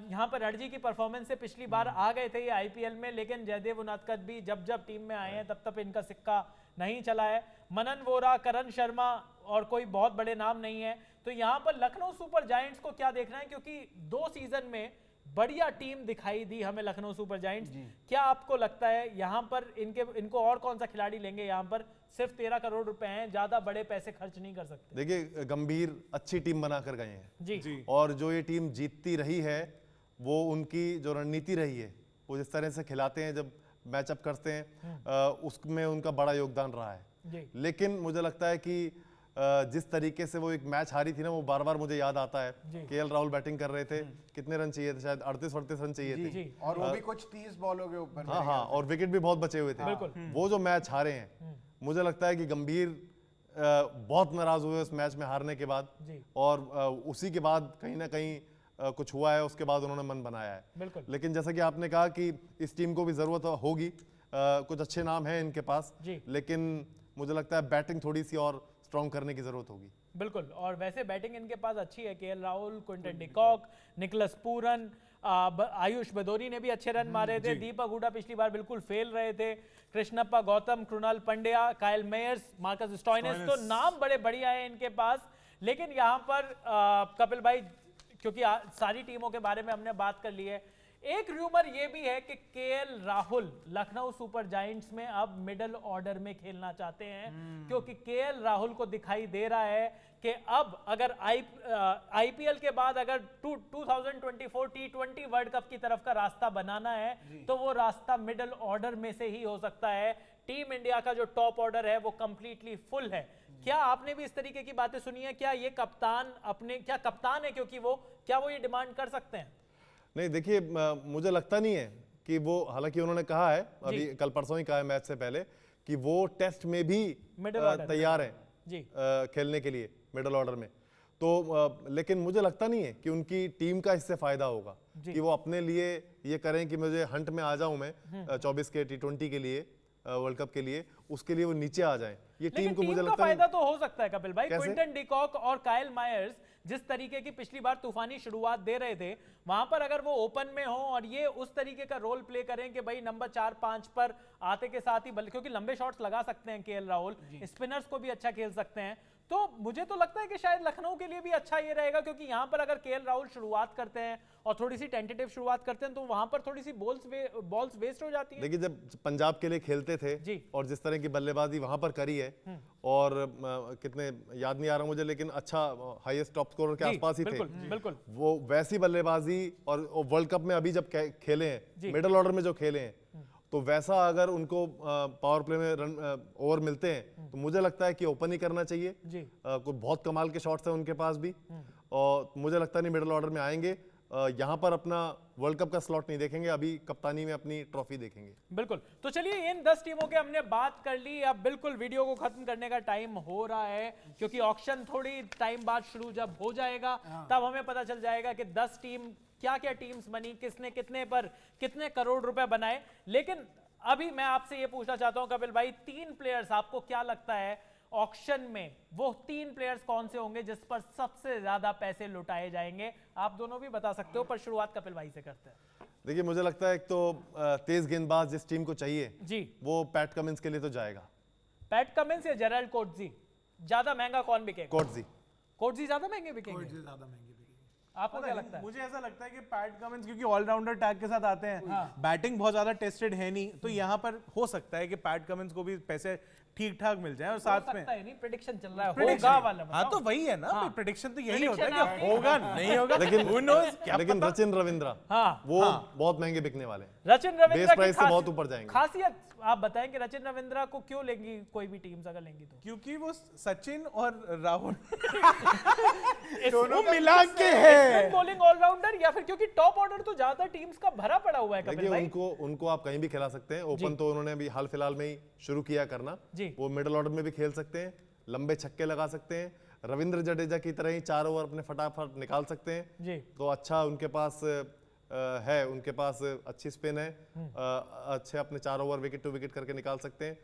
यहाँ पर रणजी की परफॉर्मेंस से पिछली बार आ गए थे ये आईपीएल में, लेकिन जयदेव उनादकत भी जब जब टीम में आए हैं तब तब इनका सिक्का नहीं चला है। मनन वोरा, करण शर्मा और कोई बहुत बड़े नाम नहीं है। तो यहाँ पर लखनऊ सुपर जायंट्स को क्या देखना है, क्योंकि 2 सीजन में बढ़िया टीम दिखाई दी हमें लखनऊ सुपर जायंट्स। क्या आपको लगता है यहाँ पर इनको और कौन सा खिलाड़ी लेंगे? यहाँ पर सिर्फ 13 करोड़ रुपए हैं, ज्यादा बड़े पैसे खर्च नहीं कर सकते। देखिए गंभीर अच्छी टीम बनाकर गए हैं जी और जो ये टीम जीतती रही है वो उनकी जो रणनीति रही है, वो जिस तरह से खिलाते हैं, जब मैचअप करते हैं, उसमें उनका बड़ा योगदान रहा है। लेकिन मुझे लगता है कि जिस तरीके से वो एक मैच हारी थी ना, वो बार बार मुझे याद आता है। केएल राहुल बैटिंग कर रहे थे, कितने रन चाहिए थे? शायद 38-38 रन चाहिए थे, और वो भी कुछ 30 बॉलों के ऊपर। हाँ, और विकेट भी बहुत बचे हुए थे। वो जो मैच हारे हैं, मुझे लगता है कि गंभीर बहुत नाराज हुए उस मैच में हारने के बाद, और उसी के बाद कहीं ना कहीं कुछ हुआ है, उसके बाद उन्होंने मन बनाया है। लेकिन जैसा कि आपने कहा कि इस टीम को भी जरूरत होगी, कुछ अच्छे नाम हैं इनके पास, लेकिन मुझे लगता है बैटिंग थोड़ी सी और स्ट्रॉन्ग करने की जरूरत होगी। बिल्कुल, और वैसे बैटिंग इनके पास अच्छी है। KL Rahul, Quinton de Kock, Nicholas Pooran, Ayush भदौरी ने भी अच्छे रन मारे थे। दीपक हुडा पिछली बार बिल्कुल फेल रहे थे। Krishnappa Gautam, Krunal Pandya, Kyle Myers, Marcus Stoinis, तो नाम बड़े बढ़िया है इनके पास। लेकिन यहाँ पर कपिल भाई, क्योंकि सारी टीमों के बारे में हमने बात कर ली है, एक र्यूमर ये भी है कि KL Rahul Lucknow super giants में अब मिडिल ऑर्डर में खेलना चाहते हैं, क्योंकि केएल राहुल को दिखाई दे रहा है कि अब अगर आईपीएल के बाद अगर 2024 T20 वर्ल्ड कप की तरफ का रास्ता बनाना है, तो वो रास्ता मिडिल ऑर्डर में से ही हो सकता है। टीम इंडिया का जो टॉप ऑर्डर है वो कंप्लीटली फुल है। क्या आपने भी इस तरीके की बातें सुनी है? क्या ये कप्तान कप्तान है, क्योंकि क्या वो ये डिमांड कर सकते हैं? नहीं, देखिए मुझे लगता नहीं है कि वो, हालांकि उन्होंने कहा है अभी कल परसों ही कहा है मैच से पहले कि वो टेस्ट में भी तैयार हैं खेलने के लिए मिडिल ऑर्डर में। तो लेकिन मुझे लगता नहीं है कि उनकी टीम का इससे फायदा होगा कि वो अपने लिए ये करें कि मुझे हंट में आ जाऊं मैं 24 के T20 के लिए, वर्ल्ड कप के लिए, उसके लिए वो नीचे आ जाएं। ये टीम को मुझे लगता है फायदा तो हो सकता है कपिल भाई। क्विंटन डिकॉक और काइल मायर्स जिस तरीके की पिछली बार तूफानी शुरुआत दे रहे थे, वहां पर अगर वो ओपन में हो और ये उस तरीके का रोल प्ले करें कि भाई नंबर 4-5 पर आते के साथ ही, क्योंकि लंबे शॉट्स लगा सकते हैं केएल राहुल, स्पिनर्स को भी अच्छा खेल सकते हैं, तो मुझे तो लगता है कि शायद लखनऊ के लिए भी अच्छा ये रहेगा, क्योंकि यहां पर अगर केएल राहुल शुरुआत करते हैं और थोड़ी सी टेंटेटिव शुरुआत करते हैं, तो वहां पर थोड़ी सी बॉल्स वेस्ट हो जाती है। देखिए जब पंजाब के लिए खेलते थे और जिस तरह की बल्लेबाजी वहां पर करी है, और कितने याद नहीं आ रहा मुझे, लेकिन अच्छा हाईएस्ट टॉप स्कोरर के आसपास ही थे। बिल्कुल वो वैसी बल्लेबाजी, और वर्ल्ड कप में अभी जब खेले हैं मिडिल ऑर्डर में जो खेले हैं, तो वैसा अगर उनको पावर प्ले में रन ओवर मिलते हैं, तो मुझे लगता है कि ओपन ही करना चाहिए। कुछ बहुत कमाल के शॉट्स हैं उनके पास भी, और मुझे लगता नहीं मिडिल ऑर्डर में आएंगे। यहाँ पर अपना वर्ल्ड कप का स्लॉट नहीं देखेंगे, अभी कप्तानी में अपनी ट्रॉफी देखेंगे। बिल्कुल, तो चलिए इन 10 टीमों के हमने बात कर ली। अब बिल्कुल वीडियो को खत्म करने का टाइम हो रहा है, क्योंकि ऑक्शन थोड़ी टाइम बाद शुरू जब हो जाएगा तब हमें पता चल जाएगा कि 10 टीम क्या क्या टीम्स बनी, किसने कितने पर कितने करोड़ रुपए बनाए। लेकिन अभी मैं आपसे ये पूछना चाहता हूं कपिल भाई, 3 प्लेयर्स आपको क्या लगता है ऑक्शन में वो 3 प्लेयर्स कौन से होंगे जिस पर सबसे ज्यादा पैसे लुटाए जाएंगे? आप दोनों भी बता सकते हो, पर शुरुआत कपिल भाई से करते हैं। देखिए मुझे लगता है एक तो तेज गेंदबाज जिस टीम को चाहिए जी, वो पैट कमिंस के लिए तो जाएगा। पैट कमिंस या जेराल्ड कोटजी? ज्यादा महंगा कौन बिकेगा? कोटजी ज्यादा महंगे बिकेंगे। आपको क्या लगता है? मुझे ऐसा लगता है कि पैट कमिंस क्योंकि ऑलराउंडर टैग के साथ आते हैं, बैटिंग बहुत ज्यादा टेस्टेड है नहीं, तो यहाँ पर हो सकता है कि पैट कमिंस को भी पैसे ठीक ठाक मिल जाए। और साथ में नहीं, प्रेडिक्शन चल रहा है, होगा वाला। हाँ तो वही है ना, प्रेडिक्शन तो यही होता है कि होगा नहीं होगा, लेकिन रचिन रविंद्रा वो बहुत महंगे बिकने वाले हैं। रचिन रविंद्रा बेस प्राइस से बहुत ऊपर जाएंगे। खासियत आप बताएं कि रचिन रविंद्रा को क्यों लेंगी कोई भी टीम्स अगर लेंगी तो? क्योंकि वो सचिन और राहुल दोनों मिला के है बॉलिंग ऑलराउंडर, या फिर क्योंकि टॉप ऑर्डर तो ज्यादा टीम्स का भरा पड़ा हुआ है कपिल भाई। उनको आप कहीं भी खिला सकते हैं। ओपन तो उन्होंने अभी हाल फिलहाल में ही शुरू किया करना, वो मिडिल ऑर्डर में भी खेल सकते हैं, लंबे छक्के लगा सकते हैं, रविंद्र जडेजा की तरह ही 4 ओवर अपने फटाफट निकाल सकते हैं। तो अच्छा उनके पास है, उनके पास अच्छी स्पिन है, अच्छे अपने 4 ओवर विकेट टू विकेट करके निकाल सकते हैं।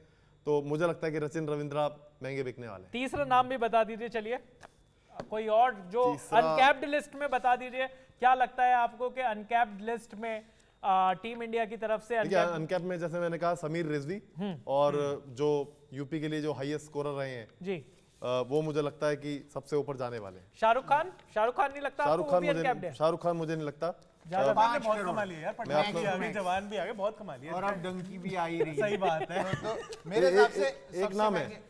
तो मुझे लगता है कि रचिन रविंद्रा महंगे बिकने वाले हैं। तीसरा नाम भी बता दीजिए, चलिए कोई और जो अनकैप्ड लिस्ट में बता दीजिए। क्या लगता है आपको कि अनकैप्ड लिस्ट में टीम इंडिया की तरफ से अनकैप में जैसे मैंने कहा समीर रिजवी, और जो यूपी के लिए जो हाईएस्ट स्कोरर रहे हैं जी, वो मुझे लगता है कि सबसे ऊपर जाने वाले हैं। शाहरुख खान नहीं लगता आपको? वो भी uncapped है? शाहरुख खान मुझे नहीं लगता। ज्यादा बहुत कमा लिया यार, पठान भी आ गए, जवान भी आ गए, बहुत कमा लिया। और अब डंकी भी आ ही रही है। सही बात है। तो मेरे हिसाब से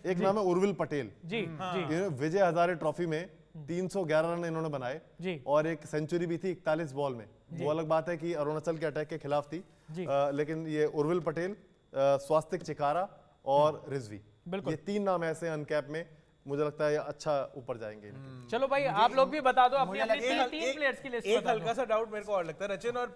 एक नाम है उर्विल पटेल जी जी विजय हजारे ट्रॉफी में 311 रन इन्होंने बनाए जी, और एक सेंचुरी भी थी 41 बॉल में। वो अलग बात है कि अरुणाचल के अटैक के खिलाफ थी, लेकिन ये उर्विल पटेल, स्वास्तिक चिकारा और रिजवी, ये 3 नाम ऐसे अनकैप में मुझे लगता है ये अच्छा ऊपर जाएंगे। चलो भाई आप लोग भी बता दो अपनी अपनी तीन प्लेयर्स की लिस्ट। एक हल्का सा डाउट मेरे को और लगता है, रचिन और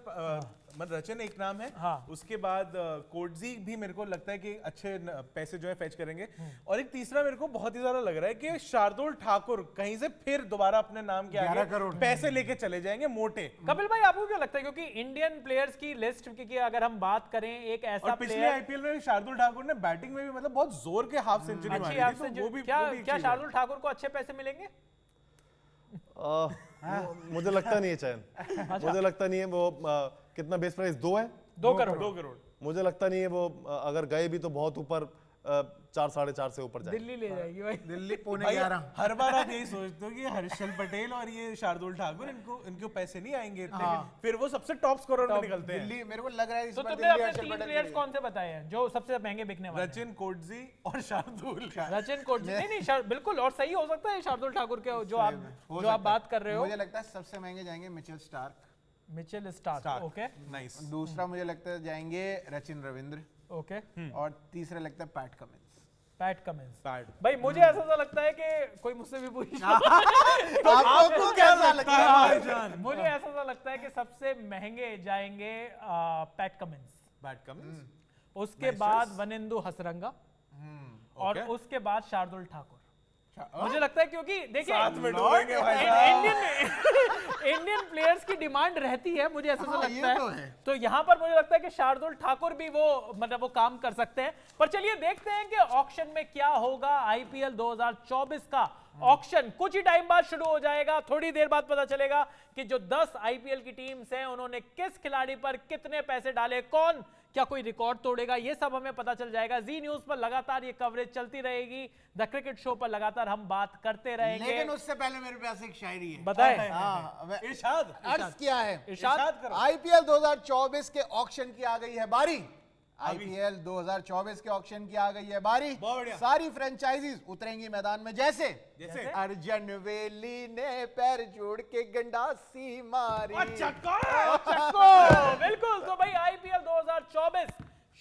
मतलब रचिन एक नाम है, हाँ। उसके बाद कोटजी भी मेरे को लगता है कि अच्छे पैसे जो है फेच करेंगे, और एक तीसरा मेरे को बहुत ही ज्यादा लग रहा है कि शार्दुल ठाकुर कहीं से फिर दोबारा अपने नाम के आगे पैसे लेके चले जाएंगे मोटे। कपिल भाई आपको क्या लगता है, क्योंकि इंडियन प्लेयर्स की लिस्ट की अगर हम बात करें, एक ऐसा और पिछले आईपीएल में शार्दुल ठाकुर ने बैटिंग में भी मतलब बहुत जोर के हाफ सेंचुरी मारी थी, तो वो भी क्या शार्दुल ठाकुर को अच्छे पैसे मिलेंगे? मुझे लगता नहीं है चयन, मुझे लगता नहीं है वो कितना बेस प्राइस 2 है, 2 करोड़। मुझे लगता नहीं है वो अगर गए भी तो बहुत ऊपर 4 साढ़े 4 से ऊपर जाए। दिल्ली ले जाएगी भाई, दिल्ली पौने भाई 11। हर बार आप यही सोचते हो कि हर्षल पटेल और ये शार्दुल ठाकुर इनको पैसे नहीं आएंगे इतने, फिर वो सबसे टॉप स्कोरर में निकलते हैं। दिल्ली मेरे को लग रहा है इस तो बार तुमने दिल्ली अपने हर्षल 3 पटेल प्लेयर्स के कौन से बताए हैं जो सबसे महंगे बिकने वाले हैं? रचिन, कोटजी और शार्दुल। रचिन कोटजी नहीं बिल्कुल, और सही हो सकता है शार्दुल ठाकुर के जो आप बात कर रहे हो। मुझे लगता है सबसे महंगे जाएंगे Mitchell Starc. Mitchell Starc, okay nice. दूसरा मुझे लगता है जाएंगे रचिन रविंद्र, ओके, और तीसरा लगता है PAT Cummins. PAT Cummins. PAT. भाई मुझे ऐसा सा लगता है कि कोई मुझसे भी पूछ आपको कैसा लगता है भाईजान? मुझे ऐसा सा लगता है कि सबसे महंगे जाएंगे पैट कमिंस, बैट कमिंस, उसके बाद वनिंदु हसरंगा, और okay. उसके बाद शार्दुल ठाकुर। मुझे लगता है क्योंकि देखिए इंडियन प्लेयर्स की डिमांड रहती है, मुझे ऐसा लगता है। तो यहाँ पर मुझे लगता है कि शार्दुल ठाकुर भी वो काम कर सकते हैं। पर चलिए देखते हैं कि ऑक्शन में क्या होगा। आईपीएल 2024 का ऑक्शन कुछ ही टाइम बाद शुरू हो जाएगा। थोड़ी देर बाद पता चलेगा कि जो 10 आईपीएल की टीम्स हैं उन्होंने किस खिलाड़ी पर कितने पैसे डाले, कौन क्या कोई रिकॉर्ड तोड़ेगा, ये सब हमें पता चल जाएगा। जी न्यूज पर लगातार ये कवरेज चलती रहेगी, द क्रिकेट शो पर लगातार हम बात करते रहेंगे। लेकिन उससे पहले मेरे पास एक शायरी है, बताएं। इरशाद अर्ज किया है। इरशाद आईपीएल 2024 के ऑक्शन की आ गई है बारी। आईपीएल 2024 के ऑक्शन की आ गई है बारी। सारी फ्रेंचाइजीज उतरेंगी मैदान में जैसे अर्जन वेली ने पैर जोड़ के गंडासी मारी। बिल्कुल। तो भाई आईपीएल 2024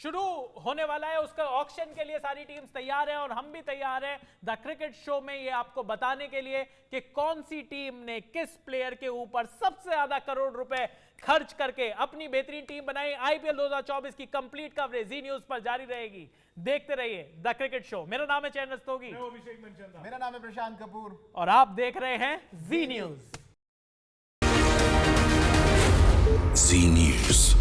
शुरू होने वाला है, उसका ऑक्शन के लिए सारी टीम्स तैयार हैं और हम भी तैयार हैं द क्रिकेट शो में ये आपको बताने के लिए कि कौन सी टीम ने किस प्लेयर के ऊपर सबसे ज्यादा करोड़ रुपए खर्च करके अपनी बेहतरीन टीम बनाई। आईपीएल 2024 की कंप्लीट कवरेज जी न्यूज पर जारी रहेगी। देखते रहिए द क्रिकेट शो। मेरा नाम है चयन रस्तोगी, मेरा नाम है प्रशांत कपूर, और आप देख रहे हैं जी न्यूज। जी न्यूज।